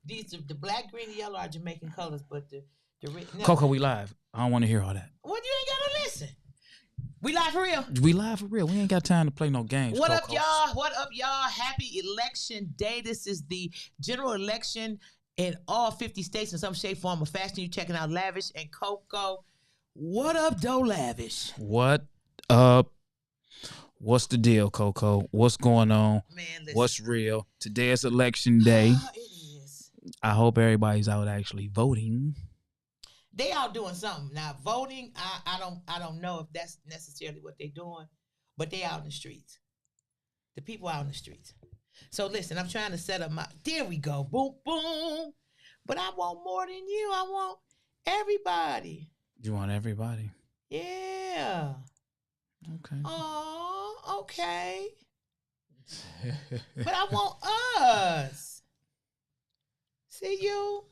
the black, green, and yellow are Jamaican colors, but the Coco, we live. I don't want to hear all that. Well, you ain't gotta listen. We live for real. We live for real. We ain't got time to play no games. What Coco. up, y'all? What up, y'all? Happy election day. This is the general election in all 50 states in some shape, form, or fashion. You checking out Lavish and Coco. What up, though, Lavish? What up? What's the deal, Coco? What's going on? Man, listen. What's real? Today is election day. It is. I hope everybody's out actually voting. They out doing something. Now, voting, I don't know if that's necessarily what they're doing, but they out in the streets. The people out in the streets. So listen, I'm trying to set up my, there we go, boom, boom. But I want more than you. I want everybody. You want everybody? Yeah. Okay. Oh, okay. But I want us. See you?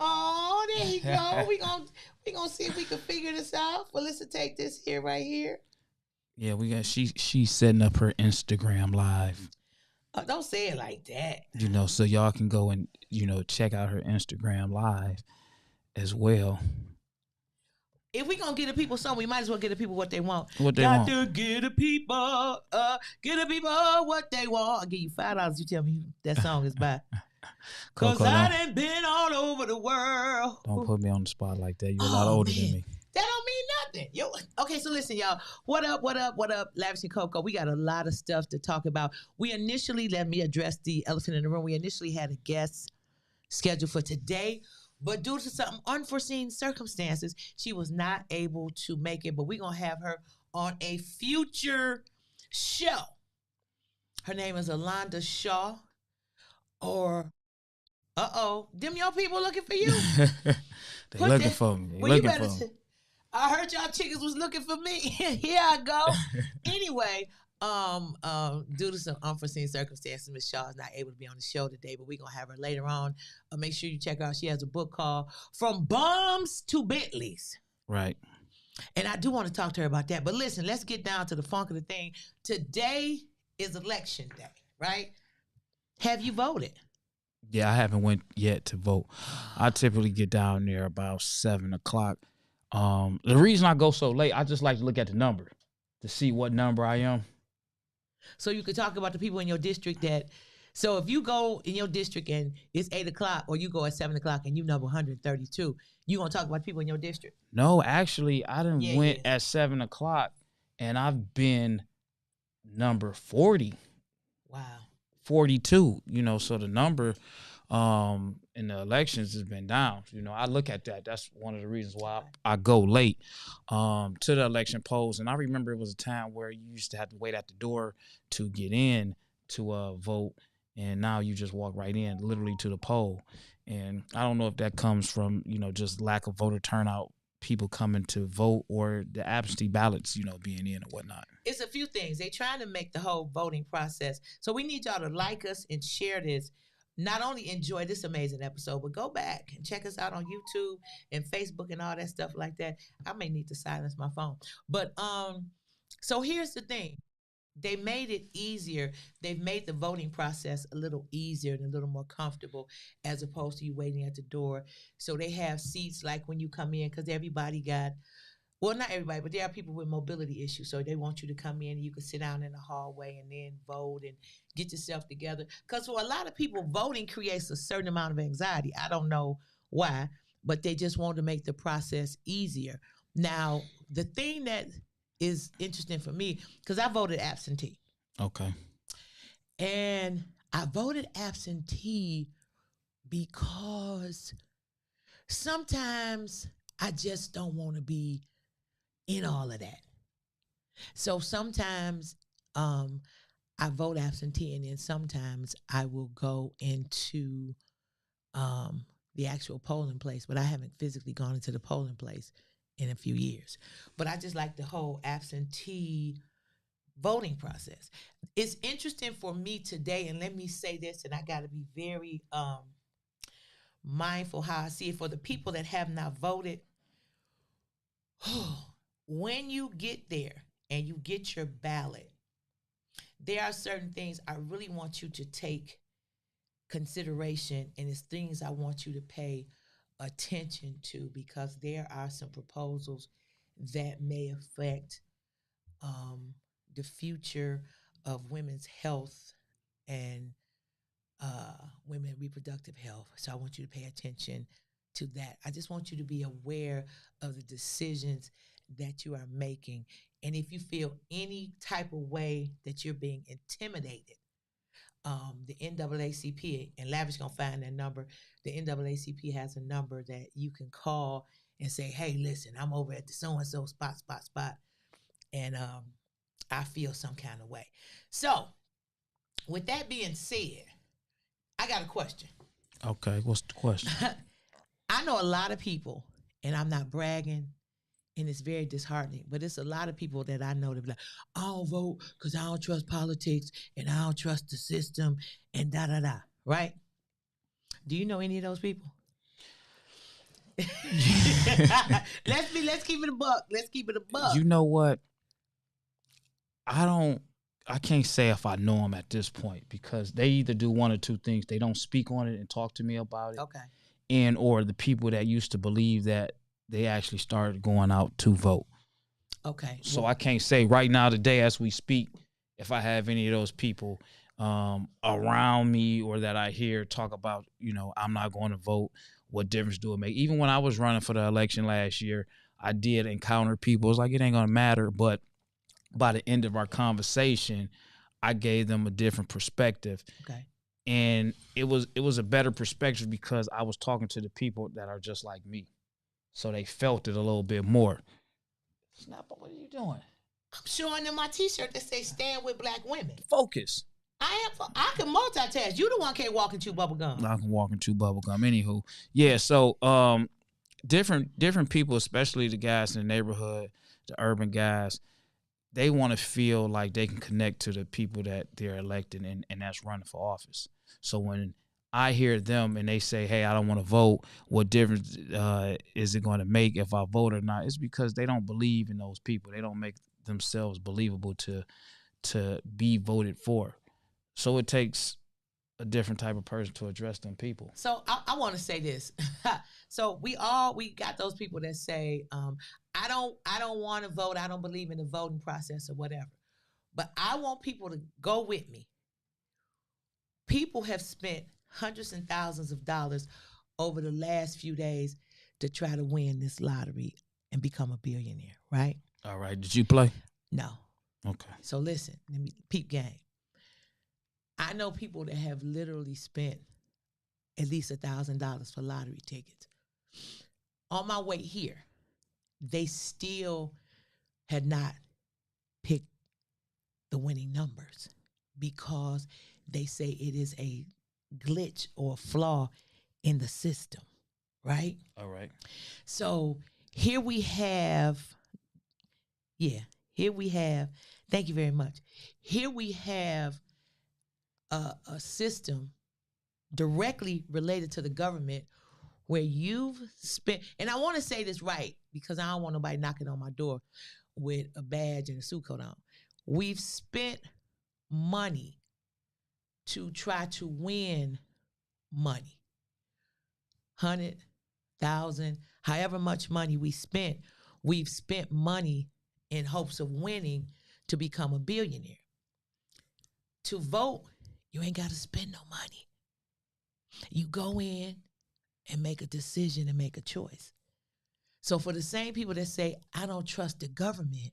Oh, there you go. we gonna see if we can figure this out. Well, let's take this here right here. Yeah, we got she's setting up her Instagram live. Oh, don't say it like that. You know, so y'all can go and, check out her Instagram live as well. If we gonna give the people something, we might as well give the people what they want. What they want. Got to give the people what they want. I'll give you $5. You tell me who that song is by. Cause I done been all over the world. Don't put me on the spot like that. You're a lot older than me. That don't mean nothing. Okay, so listen, y'all. What up? Lavish and Coco. We got a lot of stuff to talk about. Let me address the elephant in the room. We initially had a guest scheduled for today, but due to some unforeseen circumstances, she was not able to make it. But we're going to have her on a future show. Her name is Alonda Shaw. Or, them your people looking for you. They looking for me. I heard y'all chickens was looking for me. Here I go. Anyway, due to some unforeseen circumstances, Miss Shaw is not able to be on the show today, but we're going to have her later on. Make sure you check her out. She has a book called From Bombs to Bentleys. Right. And I do want to talk to her about that. But listen, let's get down to the funk of the thing. Today is election day, right? Have you voted? Yeah, I haven't went yet to vote. I typically get down there about 7 o'clock. The reason I go so late, I just like to look at the number to see what number I am. So you could talk about the people in your district so if you go in your district and it's 8 o'clock or you go at 7 o'clock and you number 132, you going to talk about people in your district? No, actually, I went at 7 o'clock and I've been number 40. Wow. 42, so the number in the elections has been down. I look at that. That's one of the reasons why I go late to the election polls. And I remember it was a time where you used to have to wait at the door to get in to vote. And now you just walk right in, literally to the poll. And I don't know if that comes from, just lack of voter turnout, people coming to vote, or the absentee ballots, being in and whatnot. It's a few things. They're trying to make the whole voting process. So we need y'all to like us and share this. Not only enjoy this amazing episode, but go back and check us out on YouTube and Facebook and all that stuff like that. I may need to silence my phone. But so here's the thing. They made it easier. They've made the voting process a little easier and a little more comfortable as opposed to you waiting at the door. So they have seats like when you come in, because everybody got, well, not everybody, but there are people with mobility issues. So they want you to come in and you can sit down in the hallway and then vote and get yourself together. Because for a lot of people, voting creates a certain amount of anxiety. I don't know why, but they just want to make the process easier. Now, the thing that is interesting for me, because I voted absentee. Okay. And I voted absentee because sometimes I just don't want to be in all of that. So sometimes I vote absentee, and then sometimes I will go into the actual polling place, but I haven't physically gone into the polling place in a few years. But I just like the whole absentee voting process. It's interesting for me today, and let me say this, and I got to be very mindful how I see it for the people that have not voted. When you get there and you get your ballot, there are certain things I really want you to take consideration, and it's things I want you to pay attention to, because there are some proposals that may affect um, the future of women's health and women reproductive health. So I want you to pay attention to that. I just want you to be aware of the decisions that you are making. And if you feel any type of way that you're being intimidated, the NAACP, and Lavish gonna find that number. The NAACP has a number that you can call and say, "Hey, listen, I'm over at the so and so spot, and I feel some kind of way." So, with that being said, I got a question. Okay, what's the question? I know a lot of people, and I'm not bragging, and it's very disheartening, but it's a lot of people that I know that be like, I don't vote because I don't trust politics and I don't trust the system and da da da. Right? Do you know any of those people? Let's keep it a buck. Let's keep it a buck. You know what? I can't say if I know them at this point, because they either do one or two things. They don't speak on it and talk to me about it. Okay. And or the people that used to believe that, they actually started going out to vote. Okay. So I can't say right now, today, as we speak, if I have any of those people around me or that I hear talk about, I'm not going to vote, what difference do it make? Even when I was running for the election last year, I did encounter people. It's like, it ain't going to matter. But by the end of our conversation, I gave them a different perspective. Okay. And it was a better perspective because I was talking to the people that are just like me. So they felt it a little bit more. Snapper, what are you doing? I'm showing them my T-shirt that says "Stand with Black Women." Focus. I can multitask. You the one can't walk and chew bubble gum. I can walk and chew bubble gum. Anywho, yeah. So different people, especially the guys in the neighborhood, the urban guys, they want to feel like they can connect to the people that they're elected and that's running for office. So when I hear them and they say, "Hey, I don't want to vote. What difference is it going to make if I vote or not?" It's because they don't believe in those people. They don't make themselves believable to be voted for. So it takes a different type of person to address them people. So I want to say this. So we got those people that say, I don't want to vote. I don't believe in the voting process or whatever. But I want people to go with me. People have spent hundreds and thousands of dollars over the last few days to try to win this lottery and become a billionaire, right? All right. Did you play? No. Okay. So listen, let me peep game. I know people that have literally spent at least $1,000 for lottery tickets. On my way here, they still had not picked the winning numbers because they say it is a glitch or a flaw in the system, right? All right. So here we have, thank you very much. Here we have a system directly related to the government where you've spent, and I want to say this right because I don't want nobody knocking on my door with a badge and a suit coat on. We've spent money to try to win money. 100,000, however much money we've spent money in hopes of winning to become a billionaire. To vote, you ain't got to spend no money. You go in and make a decision and make a choice. So for the same people that say, I don't trust the government,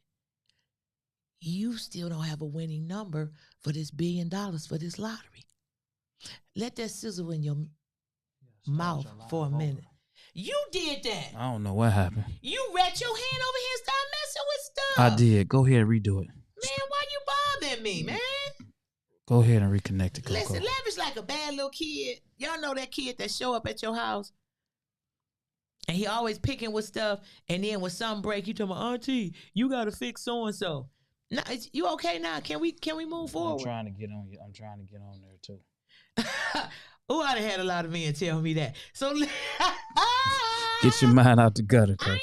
you still don't have a winning number for this $1 billion for this lottery. Let that sizzle in your mouth for a minute. You did that. I don't know what happened. You read your hand over here and started messing with stuff. I did. Go ahead and redo it. Man, why you bothering me, man? Go ahead and reconnect it, Coco. Listen, Lavish like a bad little kid. Y'all know that kid that show up at your house? And he always picking with stuff, and then when something break, you tell my auntie, you gotta fix so-and-so. Now, you okay now? Can we move forward? I'm trying to get on there too. Oh, I'd have had a lot of men tell me that. So get your mind out the gutter, Coco.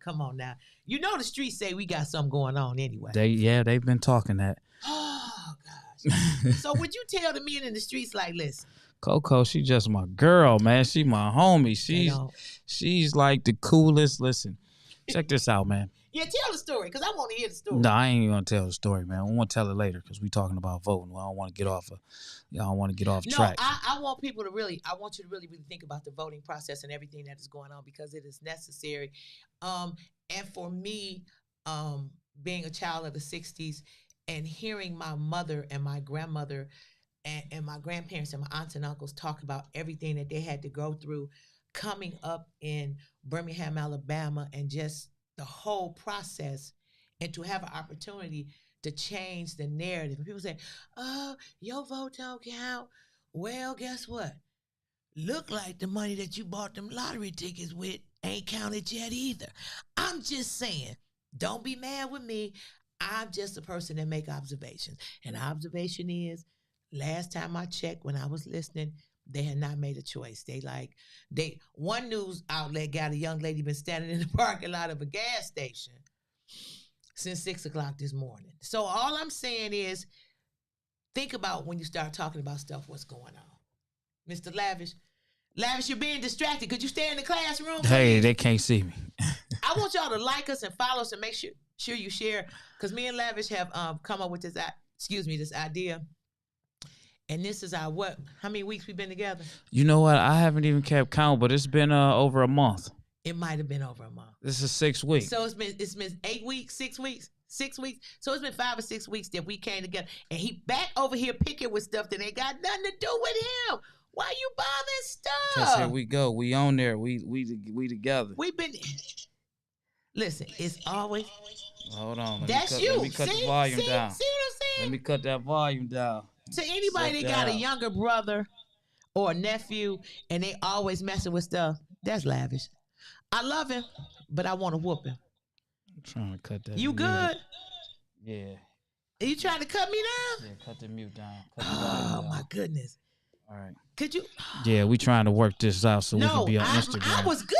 Come on now. You know the streets say we got something going on anyway. They've been talking that. Oh gosh. So would you tell the men in the streets like, listen? Coco, she just my girl, man. She my homie. She's like the coolest. Listen, check this out, man. Yeah, tell the story, because I want to hear the story. No, I ain't even gonna tell the story, man. I want to tell it later because we talking about voting. I don't want to get off track. I want people to really, I want you to really, really think about the voting process and everything that is going on, because it is necessary. And for me, being a child of the 60s and hearing my mother and my grandmother and my grandparents and my aunts and uncles talk about everything that they had to go through coming up in Birmingham, Alabama, and just the whole process, and to have an opportunity to change the narrative. And people say, oh, your vote don't count. Well, guess what? Look like the money that you bought them lottery tickets with ain't counted yet either. I'm just saying, don't be mad with me. I'm just a person that make observations. And observation is, last time I checked when I was listening, they had not made a choice. One news outlet got a young lady been standing in the parking lot of a gas station since 6 o'clock this morning. So all I'm saying is, think about when you start talking about stuff, what's going on. Mr. Lavish, you're being distracted. Could you stay in the classroom? Hey, they can't see me. I want y'all to like us and follow us and make sure you share, because me and Lavish have come up with this idea. And this is how many weeks we've been together? You know what? I haven't even kept count, but it's been over a month. It might have been over a month. This is 6 weeks. So it's been 8 weeks, 6 weeks, 6 weeks. So it's been 5 or 6 weeks that we came together. And he back over here picking with stuff that ain't got nothing to do with him. Why you bothering stuff? Because here we go. We on there. We together. We've been. Listen, it's always. Hold on. Let me cut the volume down. See what I'm saying? Let me cut that volume down. To anybody that got a younger brother or a nephew and they always messing with stuff, that's Lavish. I love him, but I want to whoop him. I'm trying to cut that. You good? Yeah. Are you trying to cut me down? Yeah, cut the mute down. Oh, my goodness. All right. Could you? Yeah, we trying to work this out so we can be on Instagram. I was good.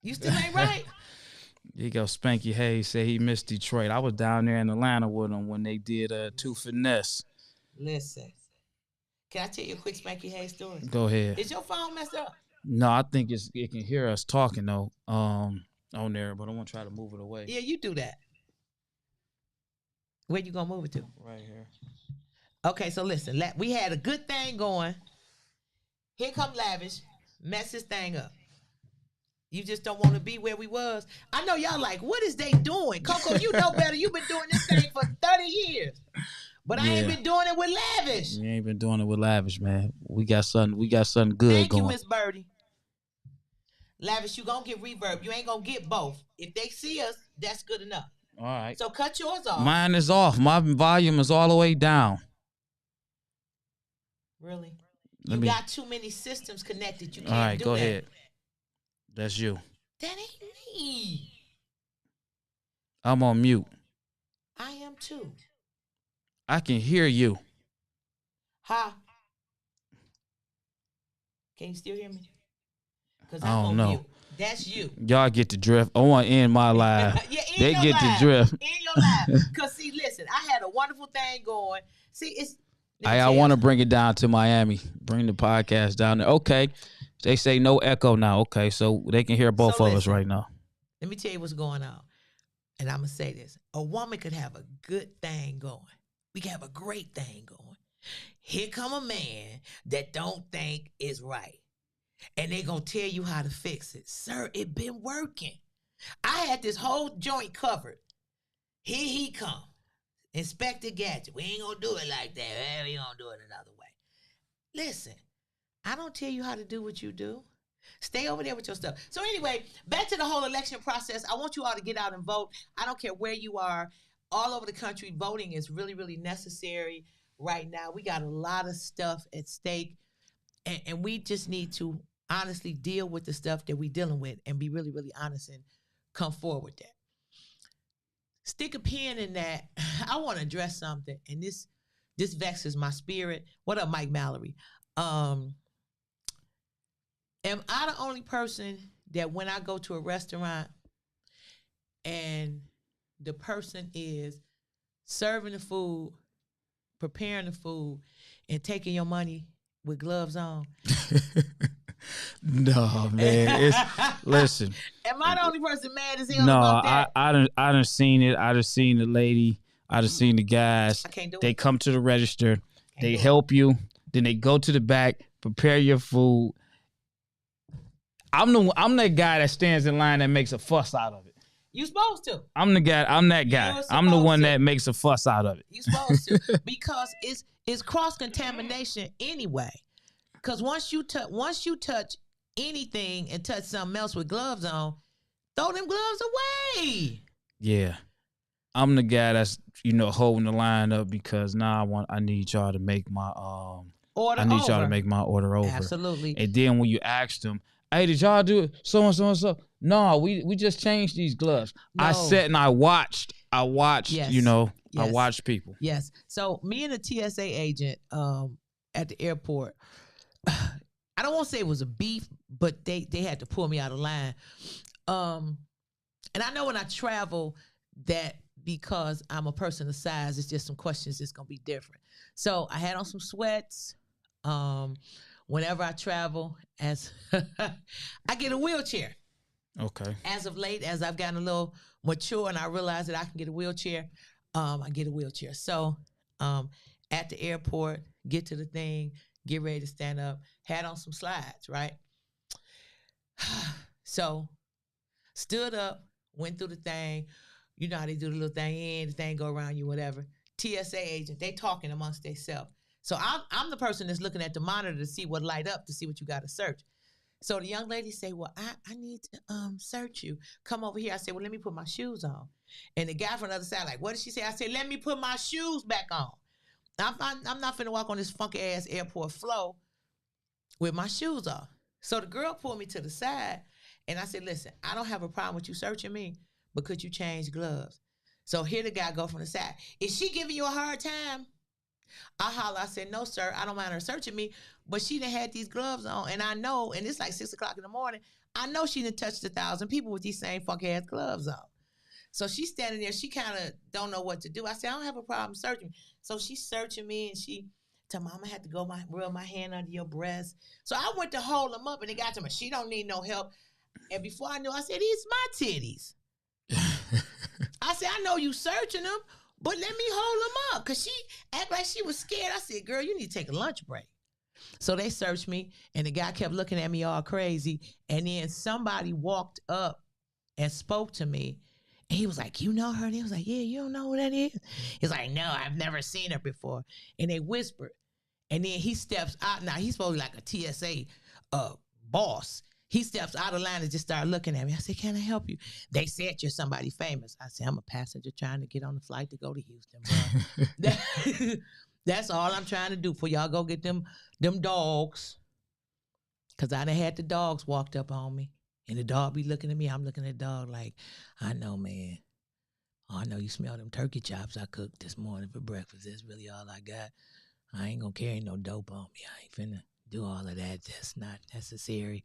You still ain't right? Here you go. Spanky Hayes said he missed Detroit. I was down there in Atlanta with him when they did Two Finesse. Listen. Can I tell you a quick Spanky Hayes story? Go ahead. Is your phone messed up? No, I think it can hear us talking though on there, but I'm going to try to move it away. Yeah, you do that. Where you going to move it to? Right here. Okay, so listen. We had a good thing going. Here come Lavish. Mess this thing up. You just don't want to be where we was. I know y'all like, what is they doing? Coco, you know better. You've been doing this thing for 30 years. But I ain't been doing it with Lavish. You ain't been doing it with Lavish, man. We got something good going. Thank you, Miss Birdie. Lavish, you gonna get reverb. You ain't gonna get both. If they see us, that's good enough. All right. So cut yours off. Mine is off. My volume is all the way down. Really? You got too many systems connected. You can't do that. All right, go ahead. That's you. That ain't me. I'm on mute. I am too. I can hear you. Ha. Can you still hear me? Because I I'm don't on know. mute. That's you. Y'all get the drift. I want to end my live. Yeah, they get the drift. In your live. Because, see, listen, I had a wonderful thing going. See, it's. I want to bring it down to Miami. Bring the podcast down there. Okay. They say no echo now. Okay, so they can hear both of us right now. Let me tell you what's going on. And I'm going to say this. A woman could have a good thing going. We can have a great thing going. Here come a man that don't think is right. And they're going to tell you how to fix it. Sir, it been working. I had this whole joint covered. Here he come. Inspector Gadget. We ain't going to do it like that. We going to do it another way. Listen. I don't tell you how to do what you do. Stay over there with your stuff. So anyway, back to the whole election process. I want you all to get out and vote. I don't care where you are. All over the country, voting is really, really necessary right now. We got a lot of stuff at stake. And we just need to honestly deal with the stuff that we're dealing with and be really, really honest and come forward with that. Stick a pin in that. I want to address something. And this vexes my spirit. What up, Mike Mallory? Am I the only person that when I go to a restaurant and the person is serving the food, preparing the food and taking your money with gloves on? No, man. It's listen. Am I the only person mad as hell No, about that? I done seen it. I done seen the lady. I done seen the guys. I can't do They it. come to the register. They do it. help you. Then they go to the back, prepare your food. I'm that guy that stands in line that makes a fuss out of it. You supposed to. I'm that guy. I'm the one that makes a fuss out of it. You supposed to, because it's cross contamination anyway. Because once you touch anything and touch something else with gloves on, throw them gloves away. Yeah, I'm the guy that's holding the line up because now I need y'all to make my order. Y'all to make my order over. Absolutely. And then when you ask them, hey, did y'all do it? So and so and so. No, we just changed these gloves. No. I sat and I watched. Yes. Yes. I watched people. Yes. So me and a TSA agent at the airport. I don't want to say it was a beef, but they had to pull me out of line. And I know when I travel that because I'm a person of size, it's just some questions that's gonna be different. So I had on some sweats. Whenever I travel, as I get a wheelchair. Okay. As of late, as I've gotten a little mature and I realize that I can get a wheelchair, I get a wheelchair. So at the airport, get to the thing, get ready to stand up, had on some slides, right? So stood up, went through the thing. You know how they do the little thing in, the thing go around you, whatever. TSA agent, they talking amongst themselves. So I'm the person that's looking at the monitor to see what light up, to see what you got to search. So the young lady say, well, I need to search you. Come over here. I said, well, let me put my shoes on. And the guy from the other side, like, what did she say? I said, let me put my shoes back on. I'm not finna walk on this funky ass airport floor with my shoes off. So the girl pulled me to the side and I said, listen, I don't have a problem with you searching me, but could you change gloves? So here the guy go from the side. Is she giving you a hard time? I holler, I said, no, sir, I don't mind her searching me, but she done had these gloves on, and I know, and it's like 6 o'clock in the morning, I know she done touched 1,000 people with these same funky ass gloves on. So she's standing there, she kind of don't know what to do. I said, I don't have a problem searching me. So she's searching me, and she told me, I'm gonna have to go rub my hand under your breast. So I went to hold them up, and it got to me, she don't need no help. And before I knew, I said, these my titties. I said, I know you searching them, but let me hold them up. Because she act like she was scared. I said, girl, you need to take a lunch break. So they searched me, and the guy kept looking at me all crazy. And then somebody walked up and spoke to me. And he was like, you know her? And he was like, yeah, you don't know who that is? He's like, no, I've never seen her before. And they whispered. And then he steps out. Now, he's supposed to be like a TSA boss. He steps out of line and just started looking at me. I said, can I help you? They said you're somebody famous. I said, I'm a passenger trying to get on the flight to go to Houston, bro. That's all I'm trying to do for y'all. Go get them dogs. Because I done had the dogs walked up on me. And the dog be looking at me. I'm looking at the dog like, I know, man. Oh, I know you smell them turkey chops I cooked this morning for breakfast. That's really all I got. I ain't going to carry no dope on me. I ain't finna do all of that. That's not necessary.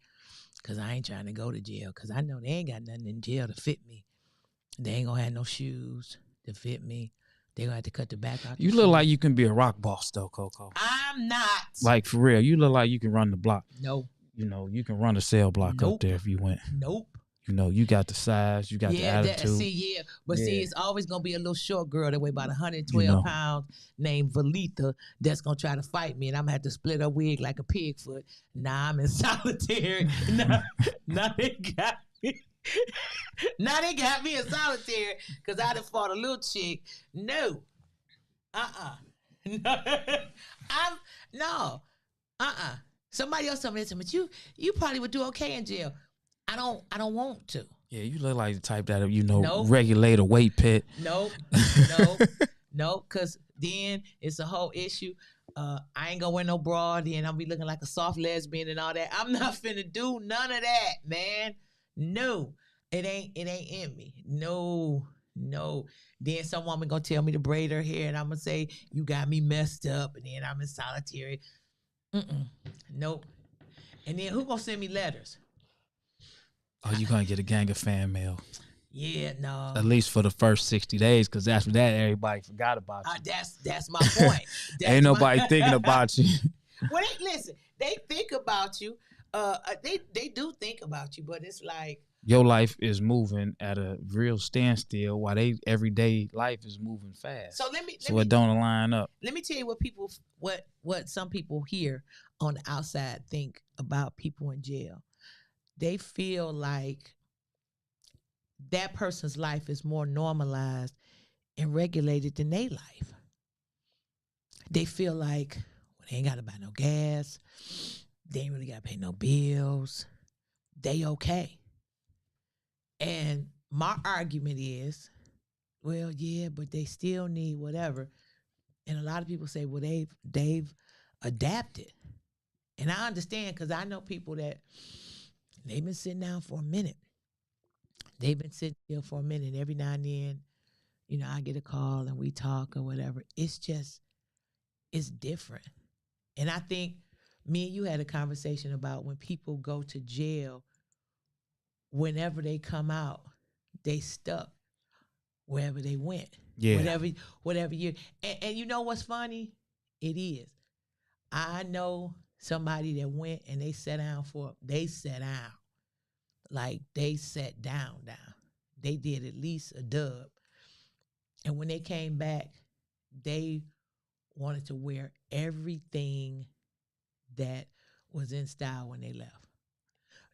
Because I ain't trying to go to jail. Because I know they ain't got nothing in jail to fit me. They ain't going to have no shoes to fit me. They going to have to cut the back out. You look like you can be a rock boss, though, Coco. I'm not. Like, for real. You look like you can run the block. No. You know, you can run a cell block up there if you went. Nope. You know, you got the size, you got the attitude. But it's always going to be a little short girl that weigh about 112 pounds named Valita that's going to try to fight me, and I'm going to have to split her wig like a pig foot. Nah, I'm in solitary. Now they got me. Now they got me in solitary because I done fought a little chick. No. No. Somebody else told me this, but you probably would do okay in jail. I don't want to. Yeah, you look like the type that, regulate a weight pit. Nope, because then it's a whole issue. I ain't gonna wear no bra, then I'll be looking like a soft lesbian and all that. I'm not finna do none of that, man. No, it ain't in me. No. Then some woman gonna tell me to braid her hair, and I'm gonna say, you got me messed up, and then I'm in solitary. Nope. And then who gonna send me letters? Oh, you gonna get a gang of fan mail. Yeah, no. At least for the first 60 days, because after that, everybody forgot about you. That's my point. Ain't nobody thinking about you. Well, listen, they think about you. They do think about you, but it's like your life is moving at a real standstill while they everyday life is moving fast. So it don't line up. Let me tell you what some people here on the outside think about people in jail. They feel like that person's life is more normalized and regulated than their life. They feel like they ain't got to buy no gas. They ain't really got to pay no bills. They okay. And my argument is, well, yeah, but they still need whatever. And a lot of people say, well, they've adapted. And I understand because I know people that they've been sitting down for a minute. They've been sitting there for a minute. Every now and then, I get a call and we talk or whatever. It's different. And I think me and you had a conversation about when people go to jail, whenever they come out, they stuck wherever they went. Yeah. Whatever year. And you know what's funny? It is. I know somebody that went and they sat down. Like they sat down. They did at least a dub. And when they came back, they wanted to wear everything that was in style when they left.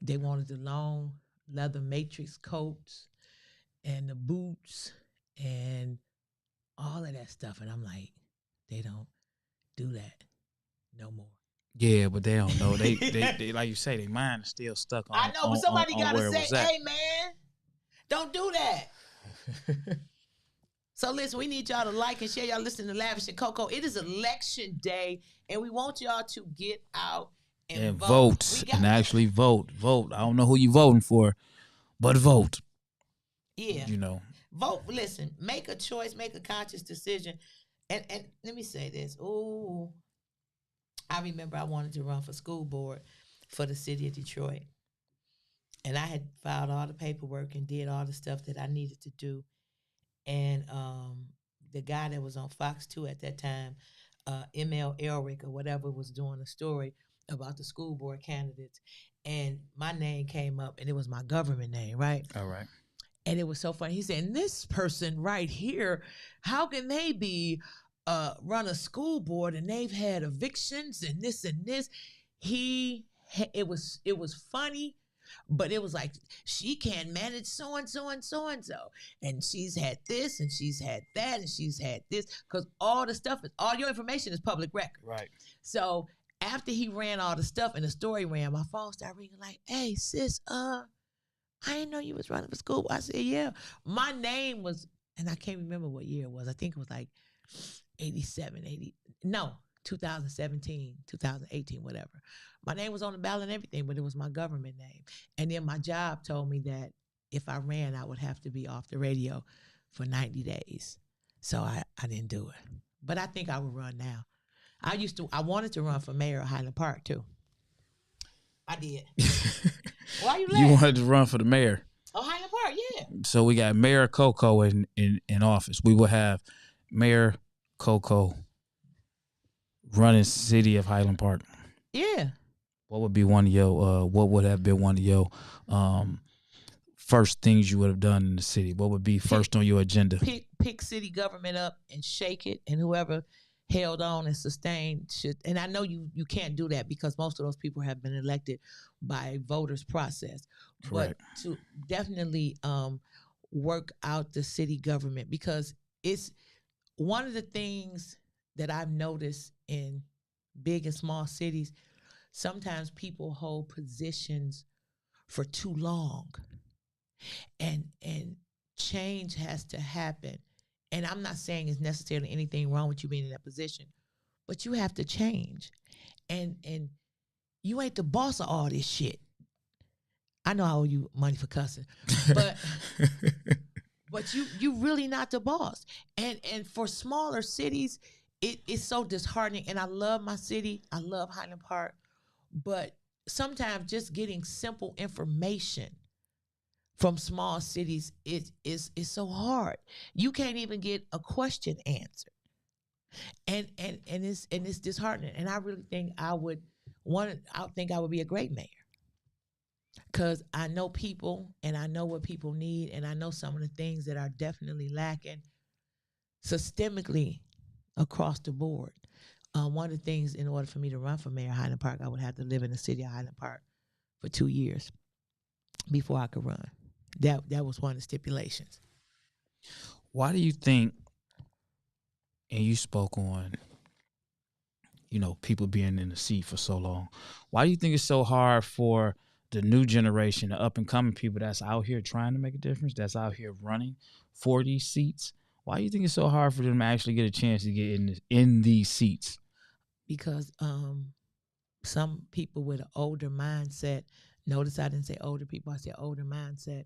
They wanted the long leather matrix coats and the boots and all of that stuff. And I'm like, they don't do that no more. Yeah, but they don't know. They like you say, their mind is still stuck on. I know, but somebody gotta say, "Hey, man, don't do that." So listen, we need y'all to like and share. Y'all listen to Lavish and Coco. It is election day, and we want y'all to get out and vote. And actually vote. Vote. I don't know who you voting for, but vote. Yeah, vote. Listen, make a choice, make a conscious decision. And let me say this. Ooh. I remember I wanted to run for school board for the city of Detroit. And I had filed all the paperwork and did all the stuff that I needed to do. And the guy that was on Fox 2 at that time, ML Elric or whatever, was doing a story about the school board candidates. And my name came up, and it was my government name, right? All right. And it was so funny. He said, this person right here, how can they be run a school board and they've had evictions and this and this? It was funny, but it was like, she can't manage so and so and so and so, and she's had this and she's had that and she's had this, because all your information is public record. Right. So after he ran all the stuff and the story ran, my phone started ringing like, hey sis, I didn't know you was running for school. I said, yeah. My name was, and I can't remember what year it was. I think it was like 2017, 2018, whatever. My name was on the ballot and everything, but it was my government name. And then my job told me that if I ran, I would have to be off the radio for 90 days. So I didn't do it. But I think I would run now. I wanted to run for mayor of Highland Park too. I did. Why you laughing? You wanted to run for the mayor. Oh, Highland Park, yeah. So we got Mayor Coco in office. We will have Mayor Coco running city of Highland Park. Yeah. What would be one of your what would have been one of your first things you would have done in the city? What would be first on your agenda? Pick city government up and shake it, and whoever held on and sustained should. And I know you can't do that because most of those people have been elected by voters process. Correct. But to definitely work out the city government, because it's one of the things that I've noticed in big and small cities. Sometimes people hold positions for too long, and change has to happen. And I'm not saying it's necessarily anything wrong with you being in that position, but you have to change. And you ain't the boss of all this shit. I know I owe you money for cussing, but but you really not the boss. And for smaller cities, it's so disheartening. And I love my city. I love Highland Park. But sometimes just getting simple information from small cities, it's so hard. You can't even get a question answered. And it's disheartening. And I really think I think I would be a great mayor. Because I know people and I know what people need, and I know some of the things that are definitely lacking systemically across the board. One of the things, in order for me to run for mayor of Highland Park, I would have to live in the city of Highland Park for 2 years before I could run. That was one of the stipulations. Why do you think, and you spoke on, people being in the seat for so long, why do you think it's so hard for the new generation, the up and coming people that's out here trying to make a difference, that's out here running for these seats? Why do you think it's so hard for them to actually get a chance to get in these seats? Because some people with an older mindset, notice I didn't say older people, I said older mindset,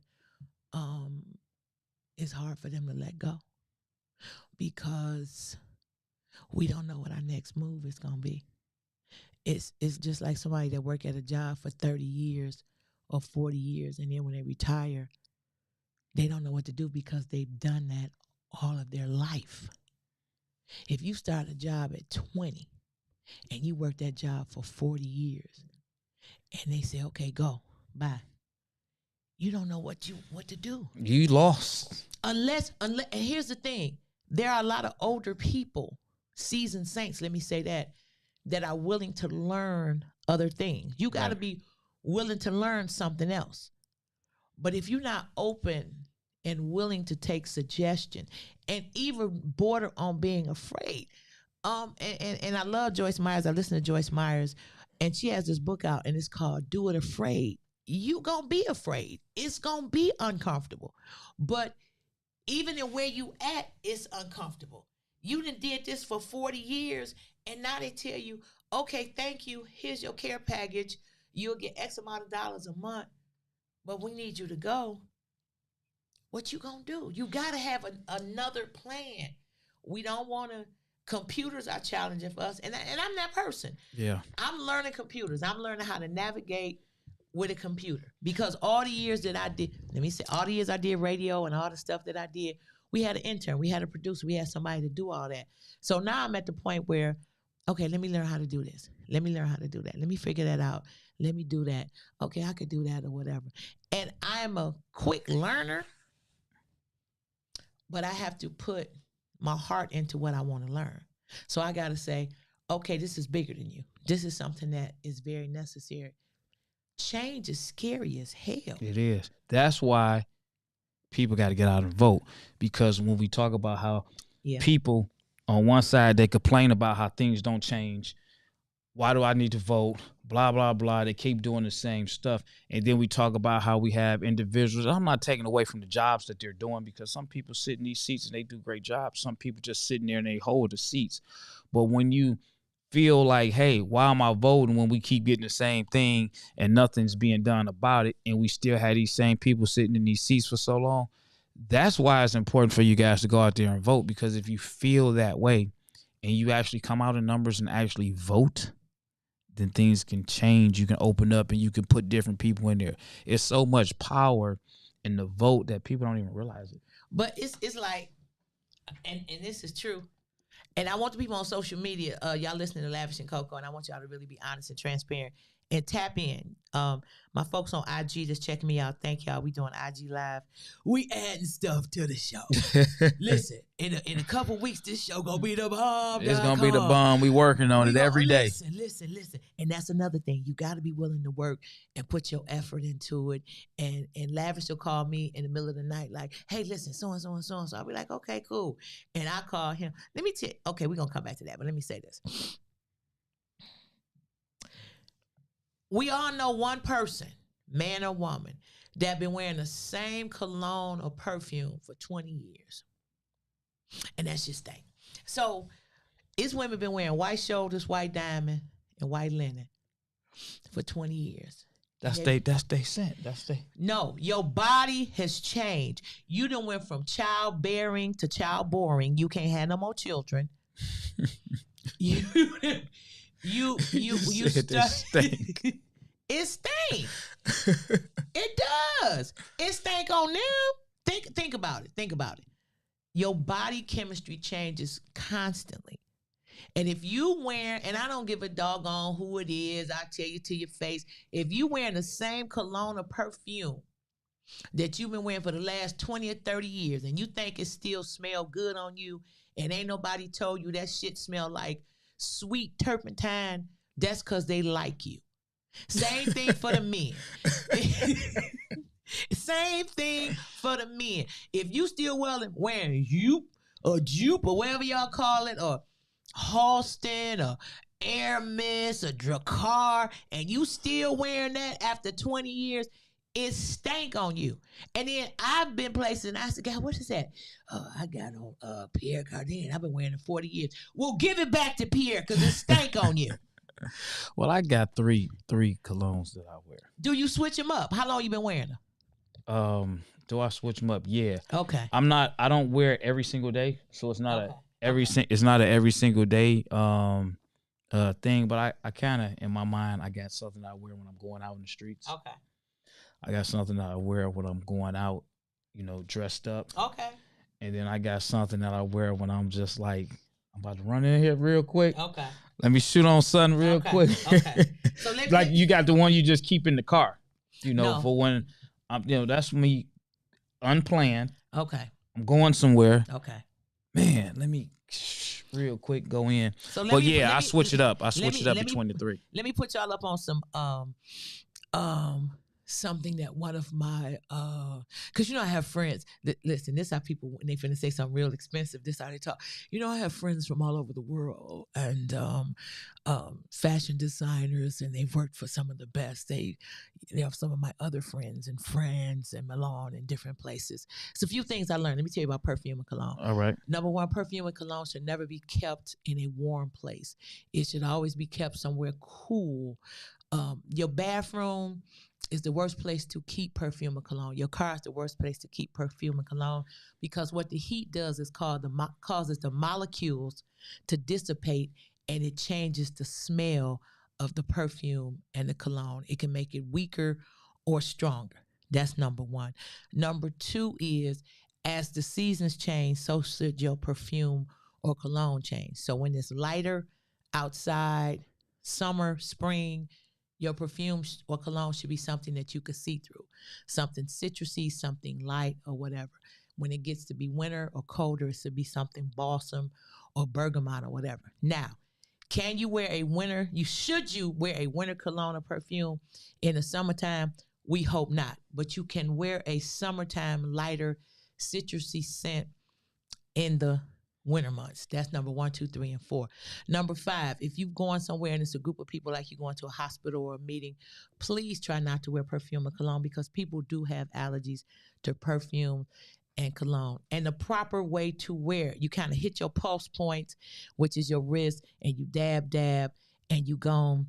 it's hard for them to let go because we don't know what our next move is going to be. It's just like somebody that work at a job for 30 years or 40 years, and then when they retire, they don't know what to do because they've done that all of their life. If you start a job at 20 and you work that job for 40 years and they say, okay, go, bye, you don't know what to do. You lost. Unless, and here's the thing, there are a lot of older people, seasoned saints, let me say that are willing to learn other things. You got to be willing to learn something else. But if you're not open and willing to take suggestion and even border on being afraid, and I love Joyce Myers. I listen to Joyce Myers, and she has this book out, and it's called Do It Afraid. You gonna be afraid. It's gonna be uncomfortable. But even in where you at, it's uncomfortable. You done did this for 40 years, and now they tell you, okay, thank you, here's your care package. You'll get X amount of dollars a month, but we need you to go. What you gonna do? You gotta have another plan. We don't want to. Computers are challenging for us, and I'm that person. Yeah, I'm learning computers. I'm learning how to navigate with a computer because all the years that I did, all the years I did radio and all the stuff that I did, we had an intern, we had a producer, we had somebody to do all that. So now I'm at the point where, okay, let me learn how to do this. Let me learn how to do that. Let me figure that out. Let me do that. Okay, I could do that or whatever. And I am a quick learner, but I have to put my heart into what I want to learn. So I got to say, okay, this is bigger than you. This is something that is very necessary. Change is scary as hell. It is. That's why people got to get out and vote, because when we talk about how people on one side, they complain about how things don't change. Why do I need to vote? Blah, blah, blah. They keep doing the same stuff. And then we talk about how we have individuals. I'm not taking away from the jobs that they're doing, because some people sit in these seats and they do great jobs. Some people just sitting there and they hold the seats. But when you feel like, hey, why am I voting when we keep getting the same thing and nothing's being done about it, and we still have these same people sitting in these seats for so long? That's why it's important for you guys to go out there and vote, because if you feel that way and you actually come out in numbers and actually vote, then things can change. You can open up and you can put different people in there. It's so much power in the vote that people don't even realize it. But it's like, and this is true, and I want the people on social media, y'all listening to Lavish and Coco, and I want y'all to really be honest and transparent and tap in. My folks on IG just checking me out. Thank y'all. We doing IG Live. We adding stuff to the show. Listen, in a couple weeks, this show gonna be the bomb. It's gonna be the bomb. We working on it every day. Listen. And that's another thing. You got to be willing to work and put your effort into it. And Lavish will call me in the middle of the night like, hey, listen, so-and-so and so-and-so. I'll be like, okay, cool. And I call him. Let me tell you. Okay, we're going to come back to that, but let me say this. We all know one person, man or woman, that been wearing the same cologne or perfume for 20 years. And that's just thing. So it's women been wearing white shoulders, white diamond, and white linen for 20 years. That's they scent. No, your body has changed. You done went from childbearing to childboring. You can't have no more children. you stink. It stinks. It does. It stink on now. Think about it. Think about it. Your body chemistry changes constantly. And if you wear, and I don't give a doggone who it is, I tell you to your face, if you wearing the same cologne or perfume that you've been wearing for the last 20 or 30 years and you think it still smell good on you and ain't nobody told you that shit smell like sweet turpentine, that's because they like you. Same thing for the men. Same thing for the men. If you still wearing Jupe or whatever y'all call it, or Halston or Hermes or Dracar, and you still wearing that after 20 years, it stank on you. And then I've been places and I said, God, what is that? Oh, I got on Pierre Cardin. I've been wearing it 40 years. Well, give it back to Pierre because it stank on you. Well, I got three colognes that I wear. Do you switch them up? How long you been wearing them? Do I switch them up? Yeah. Okay. I don't wear it every single day, so it's not it's not a every single day thing, but I kind of, in my mind, I got something I wear when I'm going out in the streets. Okay. I got something that I wear when I'm going out, dressed up. Okay. And then I got something that I wear when I'm just like, I'm about to run in here real quick. Okay. Let me shoot on something real quick. Okay. So you got the one you just keep in the car, No. for when I'm, that's me unplanned. Okay. I'm going somewhere. Okay. Man, let me real quick go in. So I switch it up. I switch it up between the three. Let me put y'all up on some something that one of my because I have friends that, listen, this how people, when they finna say something real expensive, this how they talk. I have friends from all over the world and fashion designers, and they've worked for some of the best. They have some of my other friends in France and Milan and different places. It's a few things I learned. Let me tell you about perfume and cologne. All right. Number one, perfume and cologne should never be kept in a warm place. It should always be kept somewhere cool. Your bathroom is the worst place to keep perfume and cologne. Your car is the worst place to keep perfume and cologne, because what the heat does is causes the molecules to dissipate, and it changes the smell of the perfume and the cologne. It can make it weaker or stronger. That's number one. Number two is, as the seasons change, so should your perfume or cologne change. So when it's lighter outside, summer, spring, your perfume or cologne should be something that you could see through, something citrusy, something light, or whatever. When it gets to be winter or colder, it should be something balsam or bergamot or whatever. Now, can you wear a winter? Should you wear a winter cologne or perfume in the summertime? We hope not, but you can wear a summertime lighter citrusy scent in the winter months. That's number 1, 2, 3, and 4. Number 5, if you're going somewhere and it's a group of people, like you're going to a hospital or a meeting, please try not to wear perfume or cologne, because people do have allergies to perfume and cologne. And the proper way to wear it, you kind of hit your pulse points, which is your wrist, and you dab, and you go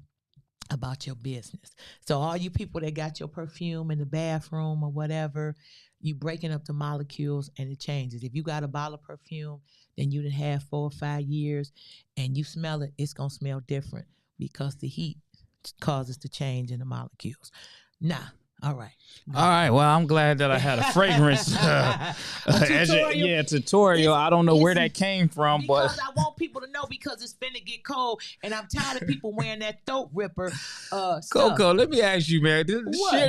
about your business. So all you people that got your perfume in the bathroom or whatever, you breaking up the molecules and it changes. If you got a bottle of perfume, then you done have 4 or 5 years and you smell it, it's going to smell different, because the heat causes the change in the molecules. Nah. All right. All right. Well, I'm glad that I had a fragrance tutorial. I don't know where that came from, because I want people to know, because it's finna get cold, and I'm tired of people wearing that throat ripper stuff. Coco, let me ask you, man.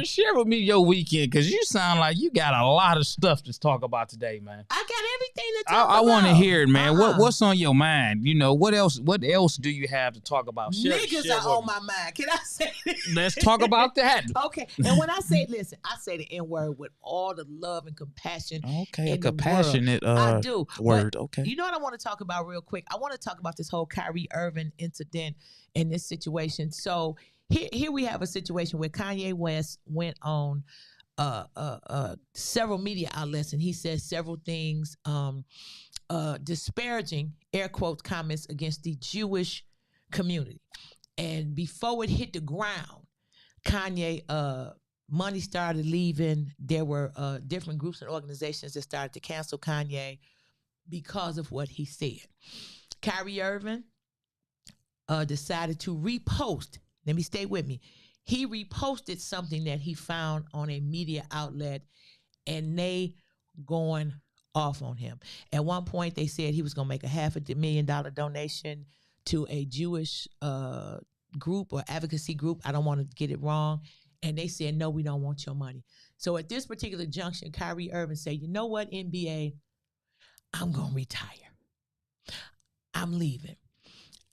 Share with me your weekend, because you sound like you got a lot of stuff to talk about today, man. I got everything to talk about. I want to hear it, man. What's on your mind? What else do you have to talk about? Niggas are on my mind. Can I say that? Let's talk about that. Okay. And when I say, listen, I say the N-word with all the love and compassion. Okay, a compassionate I do. word. But okay. You know what I want to talk about real quick? I want to talk about this whole Kyrie Irving incident in this situation. So here we have a situation where Kanye West went on several media outlets, and he said several things disparaging, air quotes, comments against the Jewish community. And before it hit the ground, Kanye, money started leaving. There were different groups and organizations that started to cancel Kanye because of what he said. Kyrie Irving decided to repost. Let me stay with me. He reposted something that he found on a media outlet, and they going off on him. At one point, they said he was going to make a $500,000 donation to a Jewish group or advocacy group. I don't want to get it wrong. And they said, no, we don't want your money. So at this particular junction, Kyrie Irving said, you know what, NBA, I'm going to retire. I'm leaving.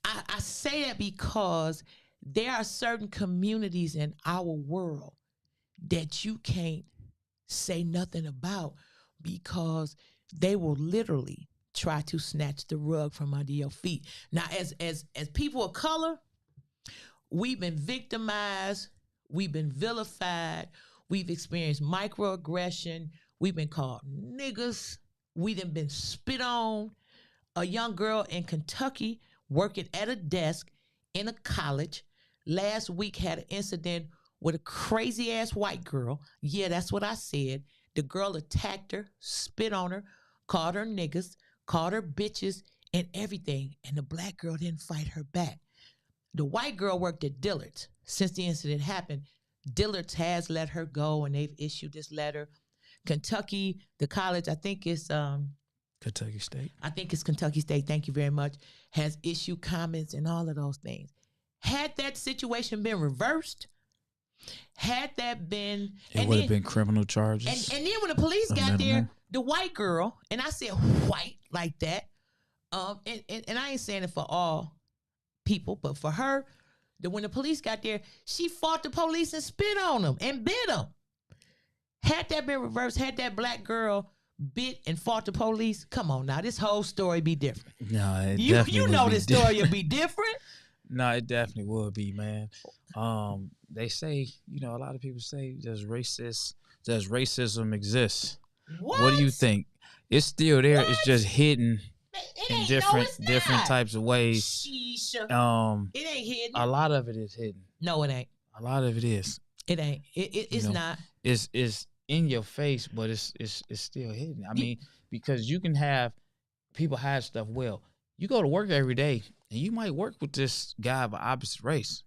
I say that because there are certain communities in our world that you can't say nothing about because they will literally try to snatch the rug from under your feet. Now, as people of color, we've been victimized, we've been vilified, we've experienced microaggression, we've been called niggas, we've been spit on. A young girl in Kentucky working at a desk in a college last week had an incident with a crazy ass white girl. Yeah, that's what I said. The girl attacked her, spit on her, called her niggas, called her bitches, and everything. And the black girl didn't fight her back. The white girl worked at Dillard's. Since the incident happened, Dillard's has let her go, and they've issued this letter. Kentucky, the college, I think it's Kentucky State. I think it's Kentucky State, thank you very much, has issued comments and all of those things. Had that situation been reversed, had that been... It would have been criminal charges. And then when the police got there, the white girl, and I said white like that, and I ain't saying it for all people, but for her, when the police got there, she fought the police and spit on them and bit them. Had that been reversed, had that black girl bit and fought the police, come on now, this whole story be different. No, you know this story will be different. No, it definitely would be, man. They say, a lot of people say does racism exist? What do you think? It's still there. What? It's just hidden in different types of ways. Sheesh. It ain't hidden. A lot of it is hidden. No, it ain't. A lot of it is. It ain't. It's not. It's in your face, but it's still hidden. I mean, because you can have people hide stuff well. You go to work every day, and you might work with this guy of an opposite race.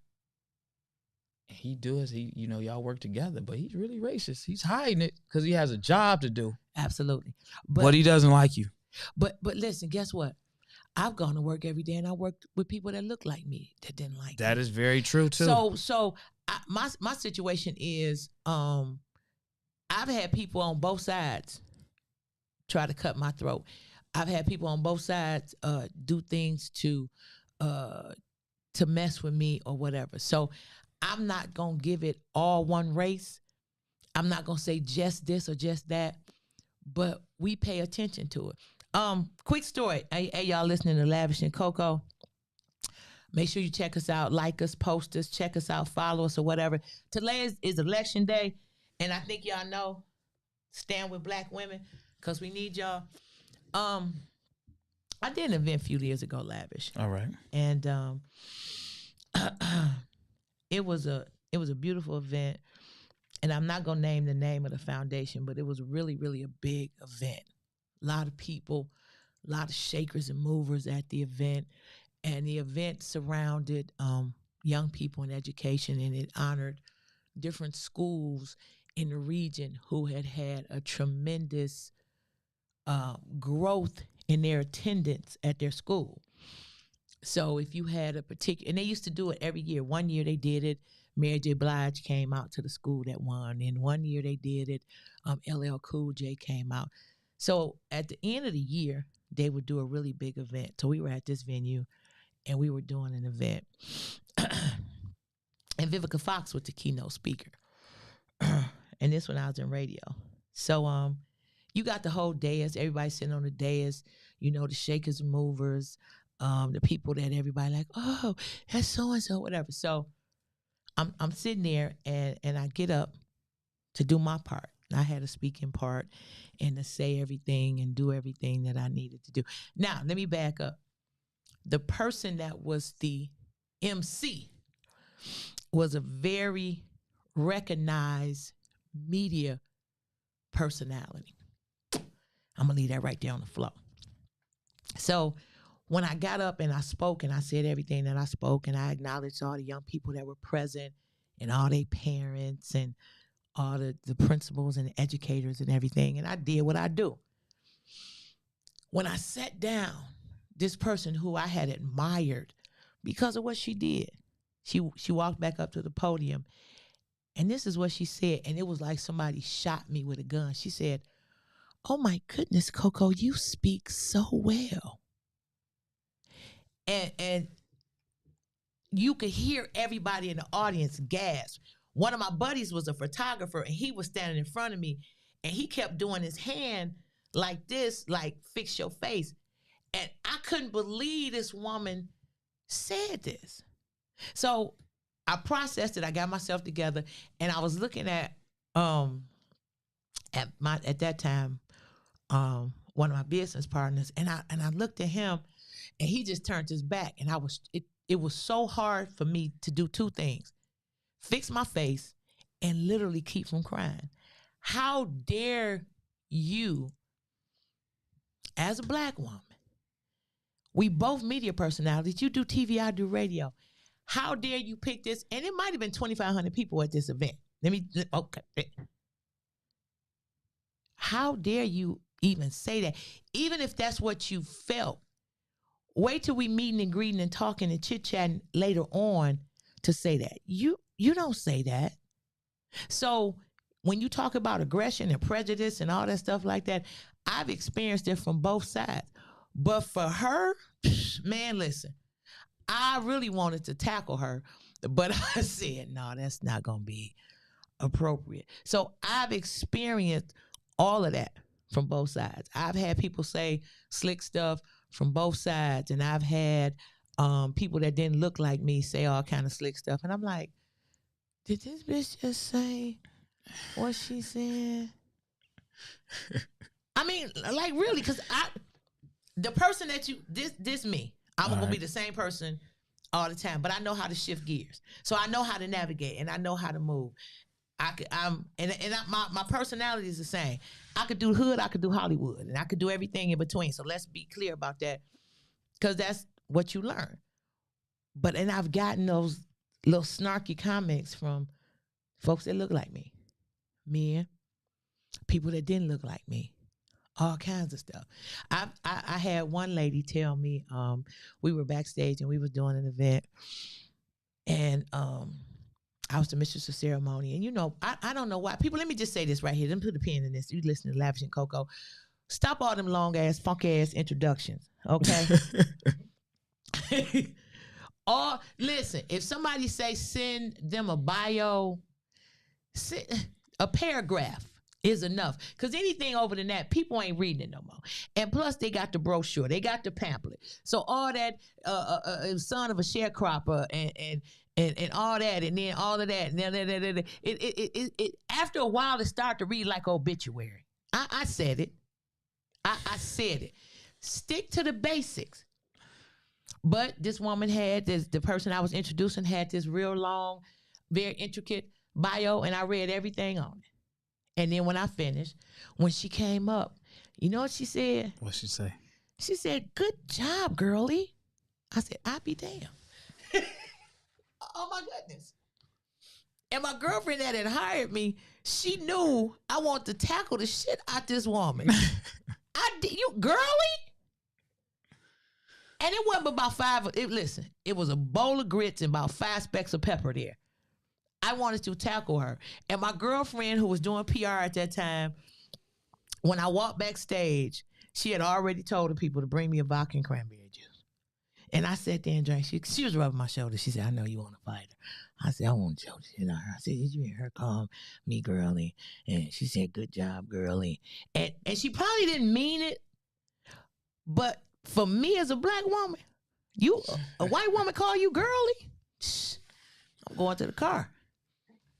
And he does, y'all work together, but he's really racist. He's hiding it because he has a job to do. Absolutely. But he doesn't like you. But listen, guess what? I've gone to work every day, and I worked with people that look like me that didn't like me. That is very true, too. So my situation is, I've had people on both sides try to cut my throat. I've had people on both sides do things to mess with me or whatever. So I'm not going to give it all one race. I'm not going to say just this or just that, but we pay attention to it. Quick story. Hey, y'all listening to Lavish and Coco. Make sure you check us out, like us, post us, check us out, follow us or whatever. Today is election day. And I think y'all know, stand with black women, because we need y'all. I did an event a few years ago, Lavish. All right. And it was a beautiful event. And I'm not gonna name the name of the foundation, but it was really, really a big event. A lot of people, a lot of shakers and movers at the event. And the event surrounded young people in education, and it honored different schools in the region who had a tremendous growth in their attendance at their school. So if you had a particular, and they used to do it every year. One year they did it, Mary J. Blige came out to the school that won. And one year they did it, LL Cool J came out. So at the end of the year, they would do a really big event. So we were at this venue, and we were doing an event. And Vivica Fox was the keynote speaker. And this when I was in radio. So you got the whole dais, everybody sitting on the dais, the shakers and movers, the people that everybody like, oh, that's so-and-so, whatever. So I'm sitting there, and I get up to do my part. I had a speaking part and to say everything and do everything that I needed to do. Now, let me back up. The person that was the MC was a very recognized media personality. I'm going to leave that right there on the floor. So when I got up and I spoke and I said everything that I spoke, and I acknowledged all the young people that were present and all their parents and all the principals and the educators and everything, and I did what I do. When I sat down, this person who I had admired because of what she did, she walked back up to the podium, and this is what she said, and it was like somebody shot me with a gun. She said, "Oh my goodness, Coco, you speak so well." And you could hear everybody in the audience gasp. One of my buddies was a photographer, and he was standing in front of me, and he kept doing his hand like this, like fix your face. And I couldn't believe this woman said this. So I processed it. I got myself together, and I was looking at that time one of my business partners, and I looked at him, and he just turned his back, and it was so hard for me to do two things: fix my face and literally keep from crying. How dare you, as a black woman, we both media personalities, you do TV, I do radio. How dare you pick this? And it might have been 2,500 people at this event. Okay. How dare you even say that? Even if that's what you felt, wait till we meeting and greeting and talking and chit-chatting later on to say that. You don't say that. So when you talk about aggression and prejudice and all that stuff like that, I've experienced it from both sides. But for her, man, listen, I really wanted to tackle her, but I said, no, that's not going to be appropriate. So I've experienced all of that from both sides. I've had people say slick stuff from both sides, and I've had people that didn't look like me say all kind of slick stuff. And I'm like, did this bitch just say what she said? I mean, like, really, because the person that this me, I'm going to be the same person all the time, but I know how to shift gears. So I know how to navigate, and I know how to move. My personality is the same. I could do hood, I could do Hollywood, and I could do everything in between. So let's be clear about that, because that's what you learn. And I've gotten those little snarky comments from folks that look like me, men, people that didn't look like me, all kinds of stuff. I had one lady tell me, we were backstage and we was doing an event, and I was the mistress of ceremony. And I don't know why. People, let me just say this right here. Let me put a pin in this. You listen to Lavish and Coco. Stop all them long ass, funky ass introductions, okay? Or listen, if somebody say send them a bio, a paragraph is enough. Because anything over than that, people ain't reading it no more. And plus, they got the brochure, they got the pamphlet. So all that, son of a sharecropper and all that, and then all of that, and it after a while, it start to read like obituary. I said it. I said it. Stick to the basics. But this woman had the person I was introducing had this real long, very intricate bio, and I read everything on it. And then when I finished, when she came up, you know what she said? What'd she say? She said, "Good job, girlie." I said, "I be damn." Oh my goodness. And my girlfriend that had hired me, she knew I wanted to tackle the shit out this woman. You girlie? And it wasn't about listen, it was a bowl of grits and about 5 specks of pepper there. I wanted to tackle her. And my girlfriend, who was doing PR at that time, when I walked backstage, she had already told the people to bring me a vodka and cranberry juice. And I sat there and drank. She was rubbing my shoulder. She said, "I know you want to fight her." I said, "I want to choke the shit out of her." I said, "Did you hear her call me girlie?" And she said, "Good job, girlie." And she probably didn't mean it, but for me as a black woman, a white woman call you girlie? I'm going to the car.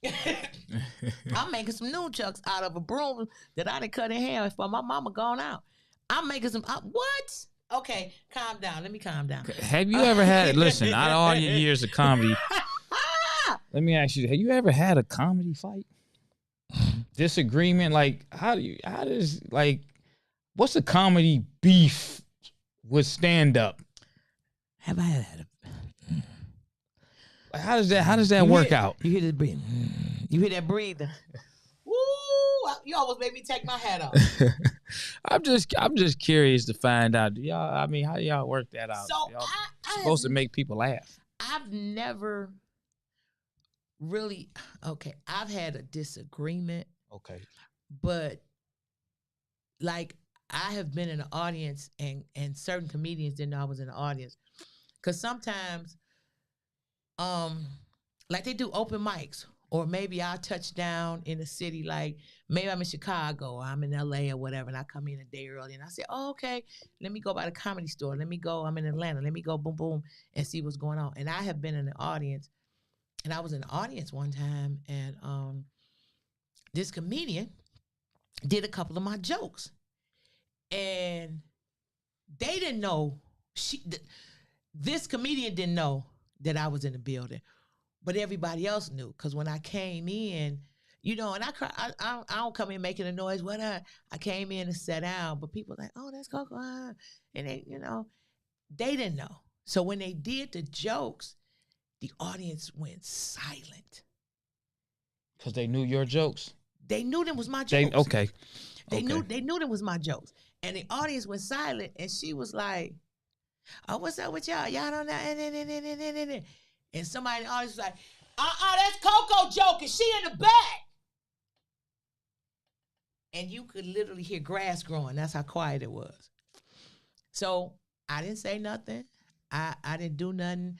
I'm making some nunchucks out of a broom that I done cut in half for my mama gone out. I'm making some, what? Okay, calm down. Let me calm down. Have you ever had, listen, out of all your years of comedy, let me ask you, have you ever had a comedy fight? Disagreement? Like, what's a comedy beef with stand up? Have I had a How does that work out? You hear this breathing. You hear that breathing. You almost made me take my hat off. I'm just curious to find out. Y'all, I mean, how do y'all work that out? So Y'all I supposed to make people laugh. I've never really I've had a disagreement. Okay. But like I have been in the audience and certain comedians didn't know I was in the audience. Cause sometimes like they do open mics, or maybe I'll touch down in a city, like maybe I'm in Chicago or I'm in LA or whatever, and I come in a day early and I say, oh, okay, let me go by the Comedy Store. Let me go, I'm in Atlanta. Let me go boom, boom, and see what's going on. And I have been in the audience, and I was in the audience one time, and this comedian did a couple of my jokes. And they didn't know, this comedian didn't know that I was in the building, but everybody else knew. Because when I came in, you know, and I don't come in making a noise. I came in and sat down, but people were like, oh, that's Coco. And they, you know, they didn't know. So when they did the jokes, the audience went silent. Because they knew your jokes. They knew them was my jokes. They knew them was my jokes. And the audience went silent, and she was like, oh, what's up with y'all? Y'all don't know. And somebody in the audience was like, that's Coco joking. She in the back. And you could literally hear grass growing. That's how quiet it was. So I didn't say nothing. I didn't do nothing.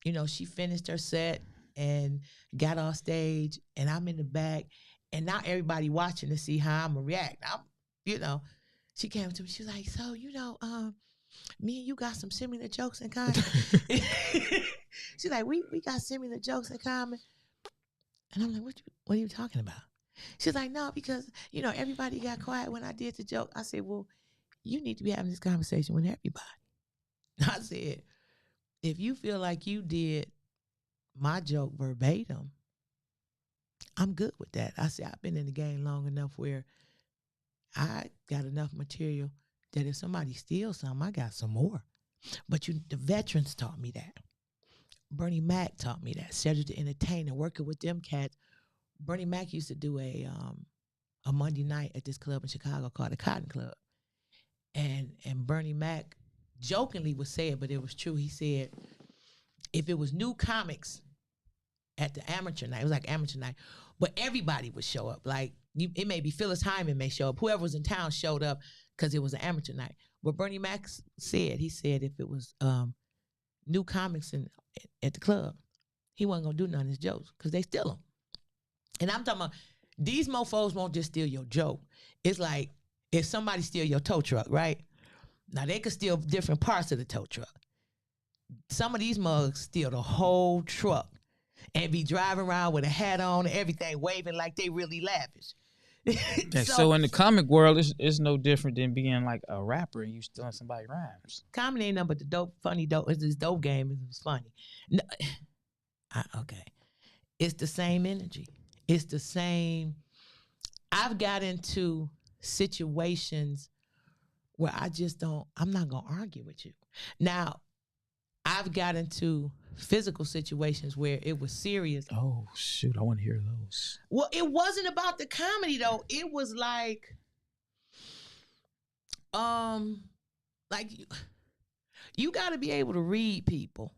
You know, she finished her set and got off stage, and I'm in the back. And now everybody watching to see how I'm going to react. You know, she came to me. She was like, so, you know, me and you got some similar jokes in common. She's like, we got similar jokes in common. And I'm like, what are you talking about? She's like, no, because, you know, everybody got quiet when I did the joke. I said, well, you need to be having this conversation with everybody. I said, if you feel like you did my joke verbatim, I'm good with that. I said, I've been in the game long enough where I got enough material that if somebody steals something, I got some more. But the veterans taught me that. Bernie Mac taught me that. Cedric the Entertainer, working with them cats. Bernie Mac used to do a Monday night at this club in Chicago called the Cotton Club. And Bernie Mac jokingly would say it, but it was true. He said, if it was new comics at the amateur night, it was like amateur night, but everybody would show up. Like, it may be Phyllis Hyman may show up. Whoever was in town showed up because it was an amateur night. But Bernie Mac said, he said if it was new comics at the club, he wasn't going to do none of his jokes because they steal them. And I'm talking about, these mofos won't just steal your joke. It's like if somebody steal your tow truck, right? Now, they could steal different parts of the tow truck. Some of these mugs steal the whole truck and be driving around with a hat on and everything, waving like they really lavish. So in the comic world, it's no different than being like a rapper and you stealing somebody's rhymes. Comedy ain't nothing but the funny dope. It's this dope game. It's funny. No, okay. It's the same energy. It's the same. I've got into situations where I'm not going to argue with you. Now, I've got into physical situations where it was serious. Oh, shoot. I want to hear those. Well, it wasn't about the comedy, though. It was like you got to be able to read people.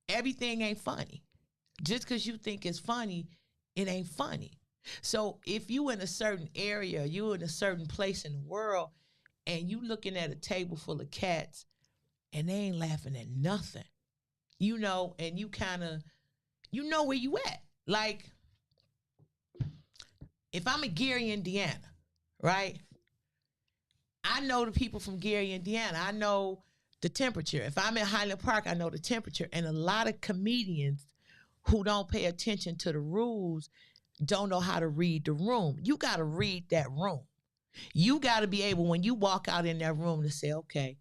Everything ain't funny. Just because you think it's funny, it ain't funny. So if you in a certain area, you in a certain place in the world, and you looking at a table full of cats, and they ain't laughing at nothing, you know, and you kind of, you know where you at. Like, if I'm in Gary, Indiana, right? I know the people from Gary, Indiana. I know the temperature. If I'm in Highland Park, I know the temperature. And a lot of comedians who don't pay attention to the rules don't know how to read the room. You got to read that room. You got to be able, when you walk out in that room, to say, okay,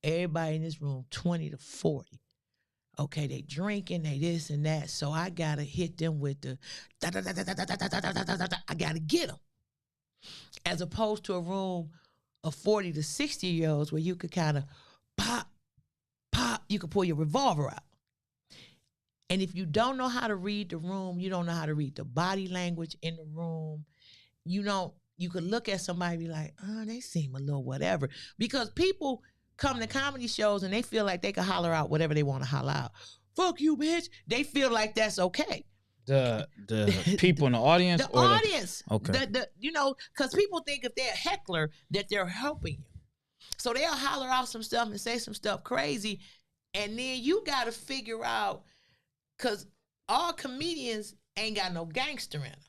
everybody in this room, 20 to 40. Okay, they drinking, they this and that. So I got to hit them with the I got to get them. As opposed to a room of 40 to 60-year-olds where you could kind of pop, you could pull your revolver out. And if you don't know how to read the room, you don't know how to read the body language in the room, you could look at somebody and be like, oh, they seem a little whatever. Because people come to comedy shows and they feel like they can holler out whatever they want to holler out. Fuck you, bitch. They feel like that's okay. The people in the audience, the audience, okay, because people think if they're a heckler that they're helping you, so they'll holler out some stuff and say some stuff crazy, and then you got to figure out, because all comedians ain't got no gangster in them.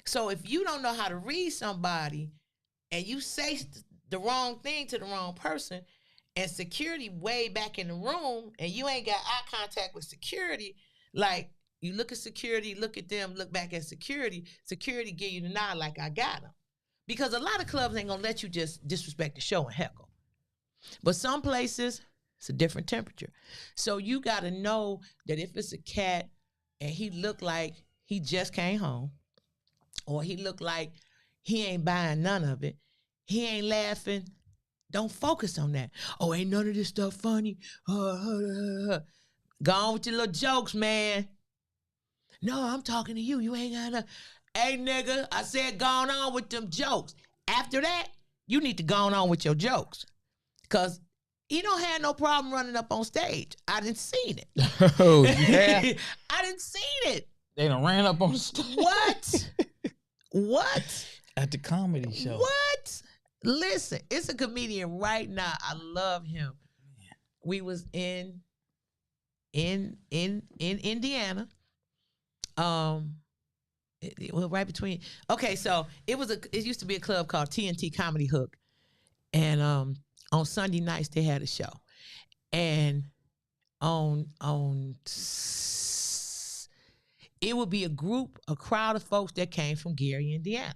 So if you don't know how to read somebody and you say the wrong thing to the wrong person, and security way back in the room, and you ain't got eye contact with security, like you look at security, look at them, look back at security give you the nod like I got them. Because a lot of clubs ain't gonna let you just disrespect the show and heckle. But some places, it's a different temperature. So you gotta know that if it's a cat and he look like he just came home, or he look like he ain't buying none of it, he ain't laughing, don't focus on that. Oh, ain't none of this stuff funny. Go on with your little jokes, man. No, I'm talking to you. You ain't got to. Hey, nigga, I said go on with them jokes. After that, you need to go on with your jokes. Because he don't have no problem running up on stage. I didn't seen it. Oh, yeah. I didn't seen it. They done ran up on the stage. What? What? At the comedy show. What? Listen, it's a comedian right now. I love him. We was in Indiana. It was right between. Okay, so it used to be a club called TNT Comedy Hook, and on Sunday nights they had a show, and on it would be a crowd of folks that came from Gary, Indiana.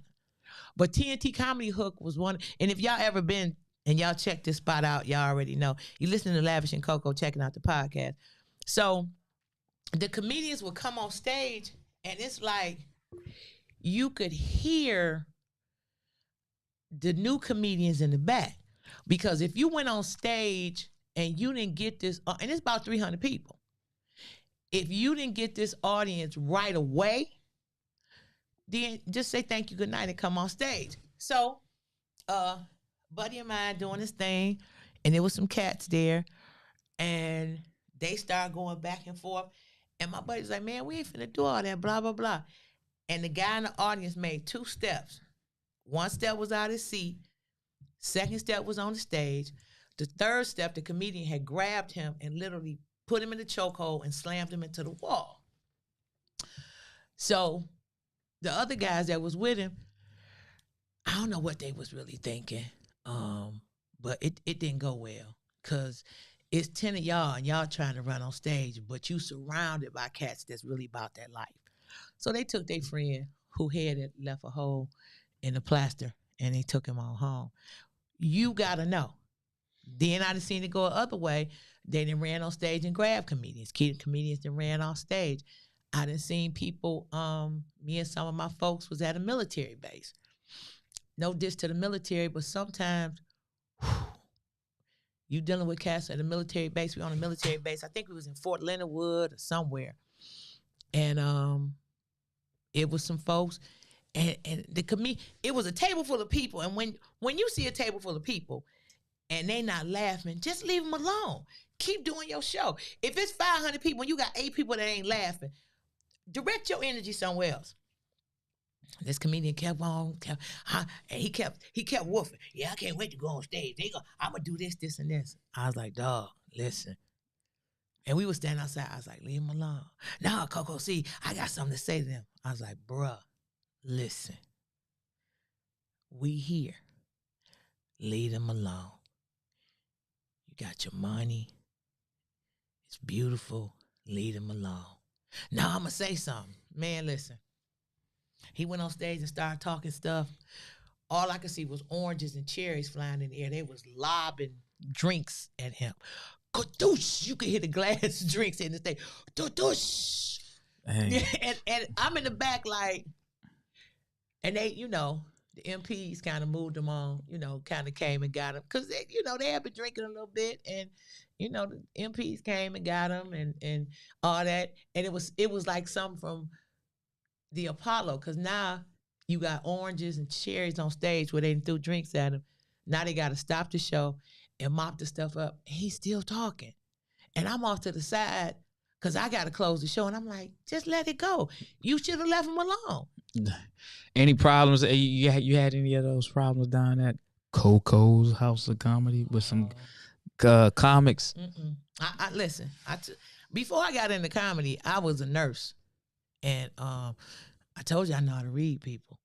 But TNT Comedy Hook was one, and if y'all ever been and y'all check this spot out, y'all already know. You listening to Lavish and Coco, checking out the podcast. So the comedians would come on stage, and it's like you could hear the new comedians in the back. Because if you went on stage and you didn't get this, and it's about 300 people, if you didn't get this audience right away, then just say thank you, good night, and come on stage. So, buddy of mine doing his thing, and there was some cats there, and they started going back and forth. And my buddy was like, man, we ain't finna do all that, blah, blah, blah. And the guy in the audience made 2 steps. One step was out of his seat. Second step was on the stage. The third step, the comedian had grabbed him and literally put him in the chokehold and slammed him into the wall. So the other guys that was with him, I don't know what they was really thinking, but it didn't go well, because it's 10 of y'all and y'all trying to run on stage, but you surrounded by cats that's really about that life. So they took their friend who had left a hole in the plaster, and they took him on home. You got to know. Then I done seen it go the other way. They done ran on stage and grabbed comedians. Comedians that ran on stage. I done seen people, me and some of my folks was at a military base. No diss to the military, but sometimes you dealing with cats at a military base. We on a military base. I think we was in Fort Leonard Wood or somewhere. And it was some folks, and it was a table full of people. And when you see a table full of people and they not laughing, just leave them alone. Keep doing your show. If it's 500 people and you got 8 people that ain't laughing, direct your energy somewhere else. This comedian kept on, and he kept woofing. Yeah, I can't wait to go on stage. I'm gonna do this, and this. I was like, dog, listen. And we would stand outside. I was like, leave him alone. No, Coco, see, I got something to say to them. I was like, bruh, listen. We here. Leave them alone. You got your money. It's beautiful. Leave them alone. Now I'm going to say something. Man, listen. He went on stage and started talking stuff. All I could see was oranges and cherries flying in the air. They was lobbing drinks at him. Kadoosh! You could hear the glass drinks in the stage. Kadoosh! And I'm in the back like, and they, The MPs kind of moved them on, kind of came and got them because they had been drinking a little bit, and the MPs came and got them and all that, and it was like something from the Apollo, because now you got oranges and cherries on stage where they threw drinks at him. Now they got to stop the show and mop the stuff up, and he's still talking, and I'm off to the side because I got to close the show, and I'm like, just let it go. You should have left him alone. Any problems? You had any of those problems down at Coco's House of Comedy with some comics? I listen. Before I got into comedy, I was a nurse, and I told you I know how to read people.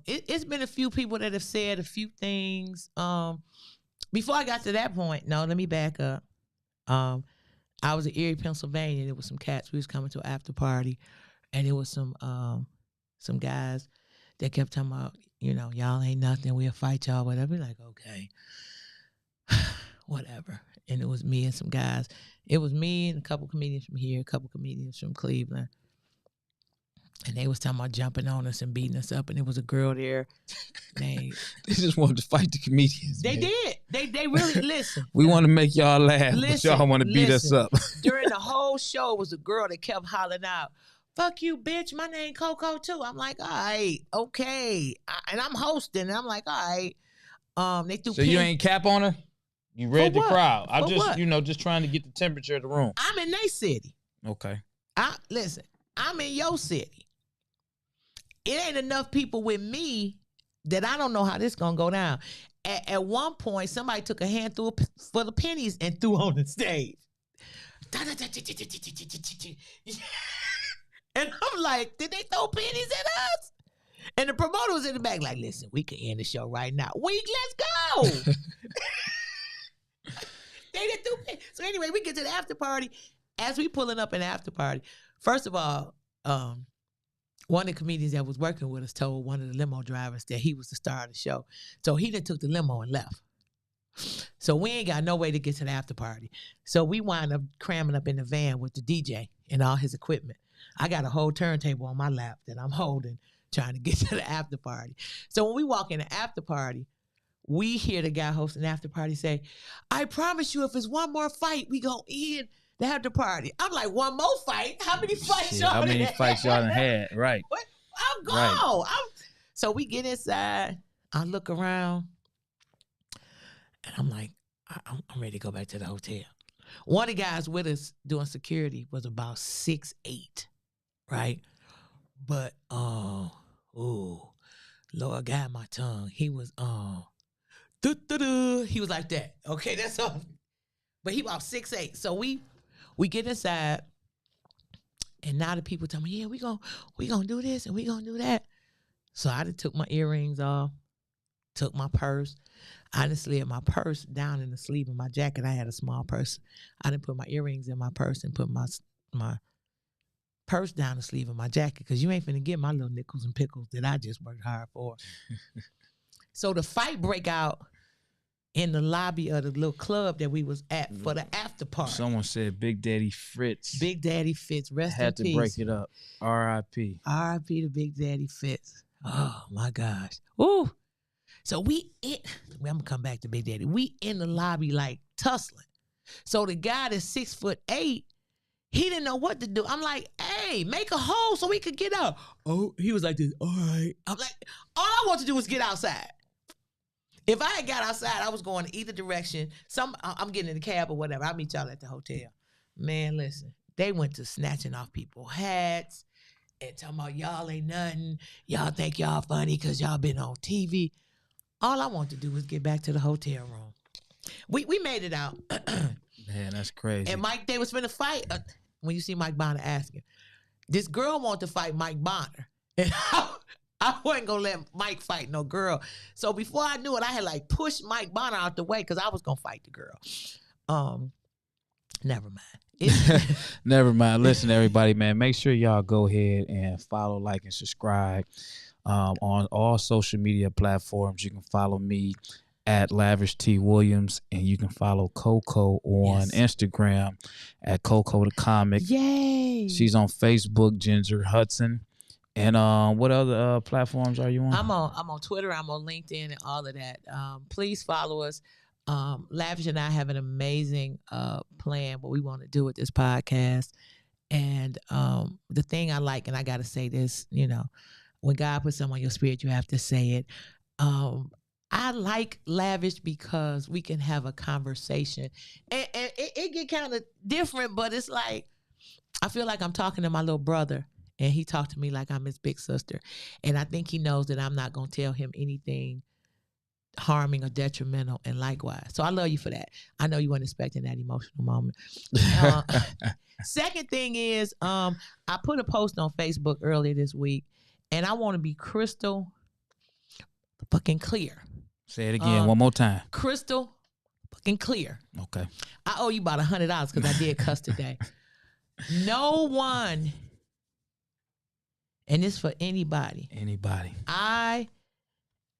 It's been a few people that have said a few things. Before I got to that point, no, let me back up. I was in Erie, Pennsylvania. There was some cats. We was coming to an after party, and there was some guys that kept talking about, y'all ain't nothing. We'll fight y'all, whatever. Like, okay, whatever. And it was me and some guys. It was me and a couple comedians from here, a couple comedians from Cleveland. And they was talking about jumping on us and beating us up. And there was a girl there. They just wanted to fight the comedians. They did. They really, listen. We want to make y'all laugh, but y'all want to beat us up. During the whole show, it was a girl that kept hollering out, "Fuck you, bitch. My name Coco, too." I'm like, all right, okay. And I'm hosting. And I'm like, all right. They threw So you ain't cap on her? You read the crowd. I'm just, what? Just trying to get the temperature of the room. I'm in their city. Okay. Listen, I'm in your city. It ain't enough people with me that I don't know how this gonna go down. At one point, somebody took a handful full of pennies and threw on the stage. And I'm like, did they throw pennies at us? And the promoter was in the back like, listen, we can end the show right now. Let's go. They didn't do pennies. So anyway, we get to the after party. As we pulling up an after party, first of all, one of the comedians that was working with us told one of the limo drivers that he was the star of the show. So he done took the limo and left. So we ain't got no way to get to the after party. So we wind up cramming up in the van with the DJ and all his equipment. I got a whole turntable on my lap that I'm holding, trying to get to the after party. So when we walk in the after party, we hear the guy hosting the after party say, "I promise you, if it's one more fight, we gonna end the after party." I'm like, one more fight? How many fights y'all How many fights y'all done had? Right. What? I'm gone. Right. So we get inside. I look around, and I'm like, I'm ready to go back to the hotel. One of the guys with us doing security was about 6'8", right? But Lord, got my tongue. He was he was like that. Okay, that's all. But he about 6'8". So we get inside, and now the people tell me, yeah, we gonna do this and we gonna do that. So I just took my earrings off, took my purse. I just slid my purse down in the sleeve of my jacket. I had a small purse. I didn't put my earrings in my purse and put my purse down the sleeve of my jacket, because you ain't finna get my little nickels and pickles that I just worked hard for. So the fight break out in the lobby of the little club that we was at for the after party. Someone said Big Daddy Fritz. Big Daddy Fitz, rest in peace. Had to break it up. R.I.P. R.I.P. to Big Daddy Fitz. Oh my gosh. Ooh. So I'm gonna come back to Big Daddy. We in the lobby like tussling. So the guy that's 6'8", he didn't know what to do. I'm like, hey, make a hole so we could get out. Oh, he was like this. All right. I'm like, all I want to do is get outside. If I had got outside, I was going to either direction. I'm getting in the cab or whatever. I'll meet y'all at the hotel. Man, listen, they went to snatching off people's hats and talking about y'all ain't nothing. Y'all think y'all funny because y'all been on TV. All I want to do is get back to the hotel room. We made it out. Man, that's crazy. And Mike, they was finna fight. When you see Mike Bonner asking, this girl wanted to fight Mike Bonner. And I wasn't going to let Mike fight no girl. So before I knew it, I had like pushed Mike Bonner out the way because I was going to fight the girl. Never mind. Never mind. Listen, everybody, man, make sure y'all go ahead and follow, like, and subscribe on all social media platforms. You can follow me at Lavish T Williams, and you can follow Coco on Instagram at Coco the Comic. Yay! She's on Facebook, Ginger Hudson. And what other platforms are you on? I'm on Twitter. I'm on LinkedIn and all of that. Please follow us. Lavish and I have an amazing plan what we want to do with this podcast. And the thing I like, and I got to say this, when God puts something on your spirit, you have to say it. I like Lavish because we can have a conversation, and it get kind of different, but it's like I feel like I'm talking to my little brother, and he talked to me like I'm his big sister, and I think he knows that I'm not gonna tell him anything harming or detrimental, and likewise. So I love you for that. I know you weren't expecting that emotional moment. Second thing is, I put a post on Facebook earlier this week, and I want to be crystal fucking clear. Say it again one more time. Crystal fucking clear. Okay. I owe you about $100 because I did cuss today. No one, and it's for anybody. Anybody.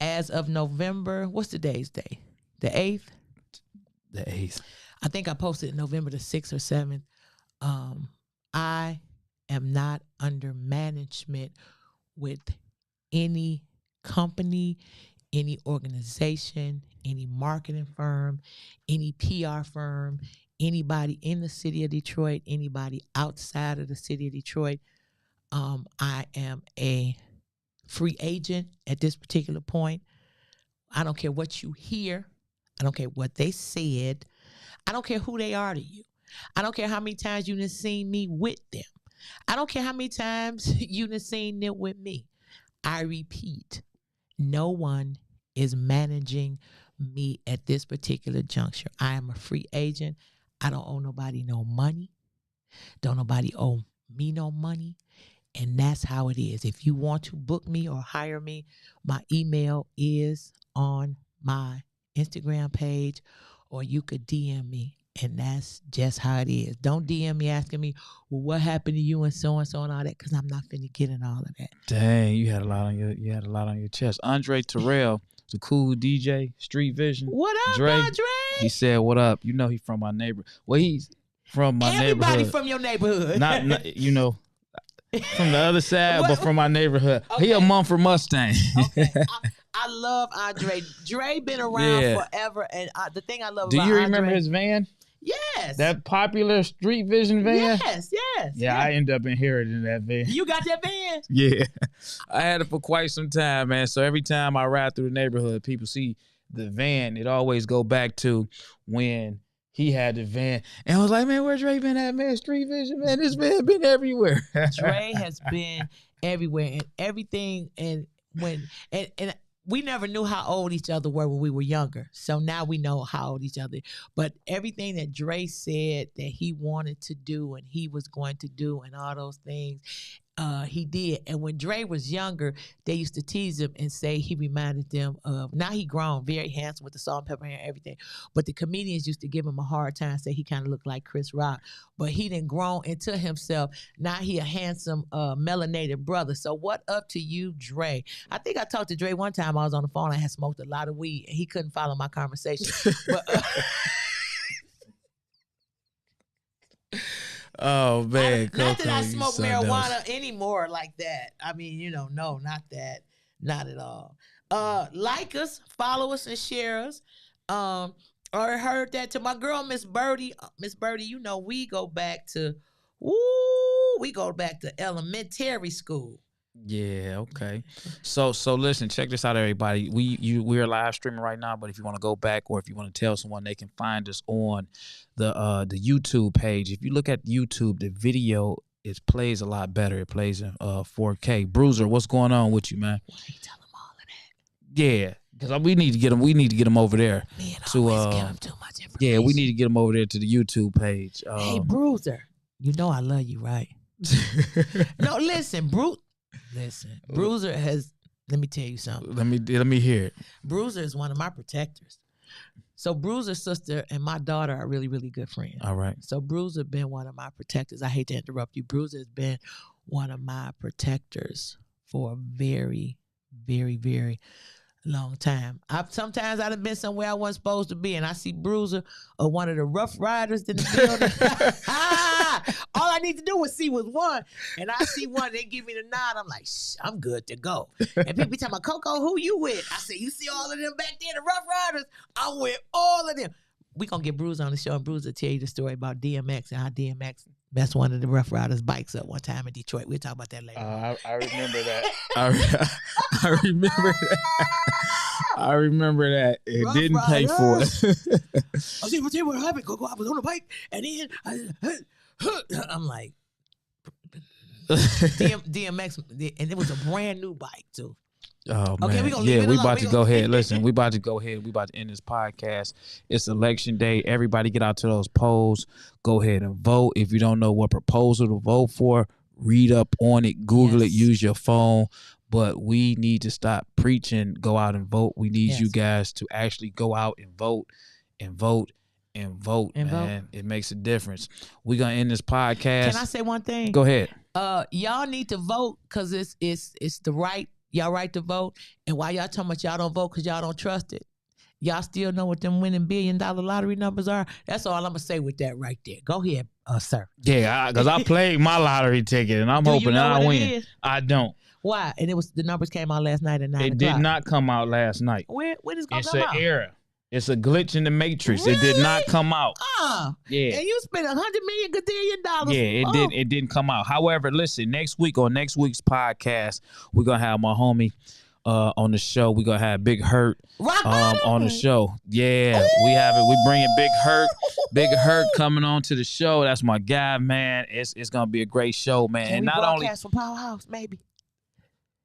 As of November, what's today's day? The 8th? The 8th. I think I posted November the 6th or 7th. I am not under management with any company, any organization, any marketing firm, any PR firm, anybody in the city of Detroit, anybody outside of the city of Detroit. I am a free agent at this particular point. I don't care what you hear. I don't care what they said. I don't care who they are to you. I don't care how many times you done seen me with them. I don't care how many times you done seen them with me. I repeat, no one is managing me at this particular juncture. I am a free agent. I don't owe nobody no money. Don't nobody owe me no money. And that's how it is. If you want to book me or hire me, my email is on my Instagram page, or you could DM me. And that's just how it is. Don't DM me asking me, well, what happened to you and so and all that, because I'm not finna get in all of that. Dang, you had a lot on your chest. Andre Terrell, the cool DJ, Street Vision. What up, Dre? Andre? He said, "What up?" You know he from my neighborhood. Well, he's from my neighborhood. Everybody from your neighborhood. not from the other side, but from my neighborhood. Okay. He a Mumford Mustang. Okay. I love Andre. Dre been around forever, and the thing I love. Do about you remember Andre, his van? Yes. That popular Street Vision van? Yes. Yeah, I ended up inheriting that van. You got that van? Yeah. I had it for quite some time, man. So every time I ride through the neighborhood, people see the van. It always go back to when he had the van. And I was like, man, where Dre been at, man? Street Vision, man. This van been everywhere. Dre has been everywhere and everything. And we never knew how old each other were when we were younger. So now we know how old each other. But everything that Dre said that he wanted to do and he was going to do and all those things, he did. And when Dre was younger, they used to tease him and say he reminded them of, now he grown, very handsome with the salt and pepper hair and everything. But the comedians used to give him a hard time, say he kind of looked like Chris Rock. But he didn't grown into himself. Now he a handsome, melanated brother. So what up to you, Dre? I think I talked to Dre one time. I was on the phone. I had smoked a lot of weed and he couldn't follow my conversation. But, oh man, not that I smoke marijuana anymore like that. I mean, no, not that, not at all. Like us, follow us, and share us. Or heard that to my girl Miss Birdie. Miss Birdie, we go back to, elementary school. Yeah, okay. So listen, check this out, everybody. We're live streaming right now, but if you want to go back or if you want to tell someone, they can find us on the YouTube page. If you look at YouTube, the video plays a lot better. It plays in 4K. Bruiser, what's going on with you, man? Why you tell them all of that? Yeah, because we need to get them. We need to get them over there. Man, always give them too much information. Yeah, we need to get them over there to the YouTube page. Hey, Bruiser, I love you, right? No, listen, Bruiser has, let me tell you something. Let me hear it. Bruiser is one of my protectors. So Bruiser's sister and my daughter are really, really good friends. All right. So Bruiser been one of my protectors. I hate to interrupt you. Bruiser has been one of my protectors for a very, very, very long time. Sometimes I've been somewhere I wasn't supposed to be, and I see Bruiser or one of the Rough Riders in the building. All I need to do was see was one. And I see one, they give me the nod. I'm like, I'm good to go. And people be talking about, Coco, who you with? I said, you see all of them back there, the Rough Riders? I'm with all of them. We gonna get Bruce on the show, and Bruce will tell you the story about DMX and how DMX messed one of the Rough Riders bikes up one time in Detroit. We'll talk about that later. I remember that. I remember that. I remember that. It Rough didn't pay for it. I see what happened, Coco. I was on the bike, and then I'm like, DMX, and it was a brand new bike too. Oh man, okay, we gonna leave it we alone. about to go ahead. Listen, we about to go ahead. We about to end this podcast. It's election day. Everybody get out to those polls. Go ahead and vote. If you don't know what proposal to vote for, read up on it. Google it. Use your phone. But we need to stop preaching. Go out and vote. We need you guys to actually go out and vote, and vote, and vote. And man, vote. It makes a difference. We're gonna end this podcast. Can I say one thing? Go ahead. Y'all need to vote because it's the right. Y'all right to vote. And why y'all talking about y'all don't vote because y'all don't trust it? Y'all still know what them winning $1 billion lottery numbers are? That's all I'm going to say with that right there. Go ahead, sir. Yeah, because I played my lottery ticket, and I'm hoping I win. I don't. Why? And the numbers came out last night at 9 o'clock. It did not come out last night. When is it going to come out? It's an error. It's a glitch in the matrix. Really? It did not come out. Yeah. And you spent $100 million gazillion. Yeah, it didn't come out. However, listen, next week's podcast, we're gonna have my homie on the show. We're gonna have Big Hurt on the show. Yeah, we have it. We bringing Big Hurt. Big Hurt coming on to the show. That's my guy, man. It's gonna be a great show, man. Can and we not broadcast from Powerhouse, maybe?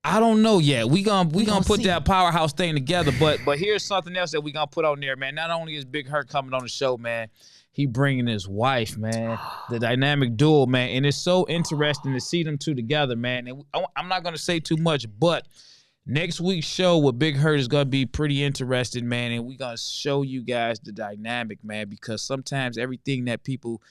I don't know yet. We gonna put that Powerhouse thing together, but here's something else that we gonna put on there, man. Not only is Big Hurt coming on the show, man, he bringing his wife, man, the dynamic duo, man, and it's so interesting to see them two together, man. And I'm not gonna say too much, but next week's show with Big Hurt is gonna be pretty interesting, man, and we gonna show you guys the dynamic, man, because sometimes everything that people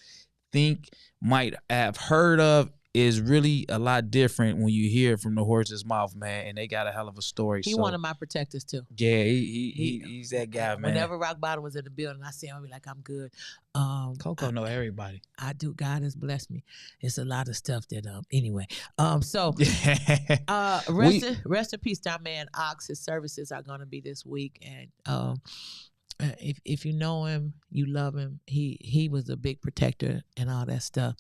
think might have heard of is really a lot different when you hear it from the horse's mouth, man, and they got a hell of a story. He one of my protectors, too. Yeah, he's that guy, man. Whenever Rock Bottom was in the building, I see him, I'll be like, I'm good. Coco know everybody. I do. God has blessed me. It's a lot of stuff that, anyway. So, rest in peace to our man, Ox. His services are going to be this week, and if you know him, you love him. He was a big protector and all that stuff.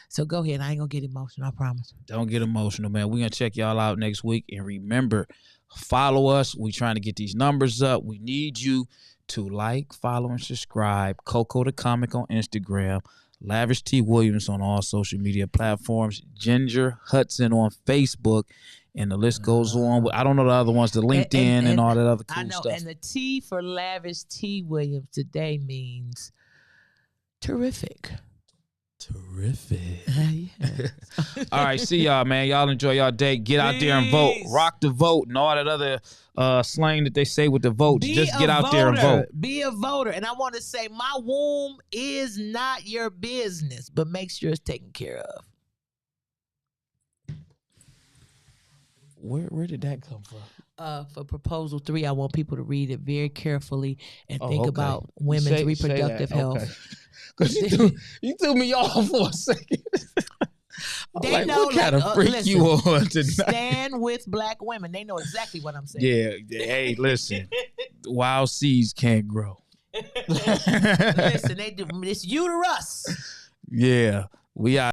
So go ahead. I ain't gonna get emotional. I promise. Don't get emotional, man. We're gonna check y'all out next week. And remember, follow us. We trying to get these numbers up. We need you to like, follow, and subscribe. Coco the Comic on Instagram. Lavish T Williams on all social media platforms. Ginger Hudson on Facebook. And the list goes on. I don't know the other ones, the LinkedIn and all that other cool stuff. And the T for Lavish T Williams today means terrific. Terrific. All right, see y'all, man. Y'all enjoy y'all day. Get out there and vote. Rock the vote and all that other slang that they say with the vote. Just get out there and vote. Be a voter. And I want to say my womb is not your business, but make sure it's taken care of. Where did that come from? For proposal 3, I want people to read it very carefully and think about women's reproductive health. Because you threw me off for a second. They like, know, what kind of freak listen, you on tonight? Stand with black women. They know exactly what I'm saying. Yeah. Hey, listen. Wild seeds can't grow. Listen, they do. It's uterus. Yeah. We out.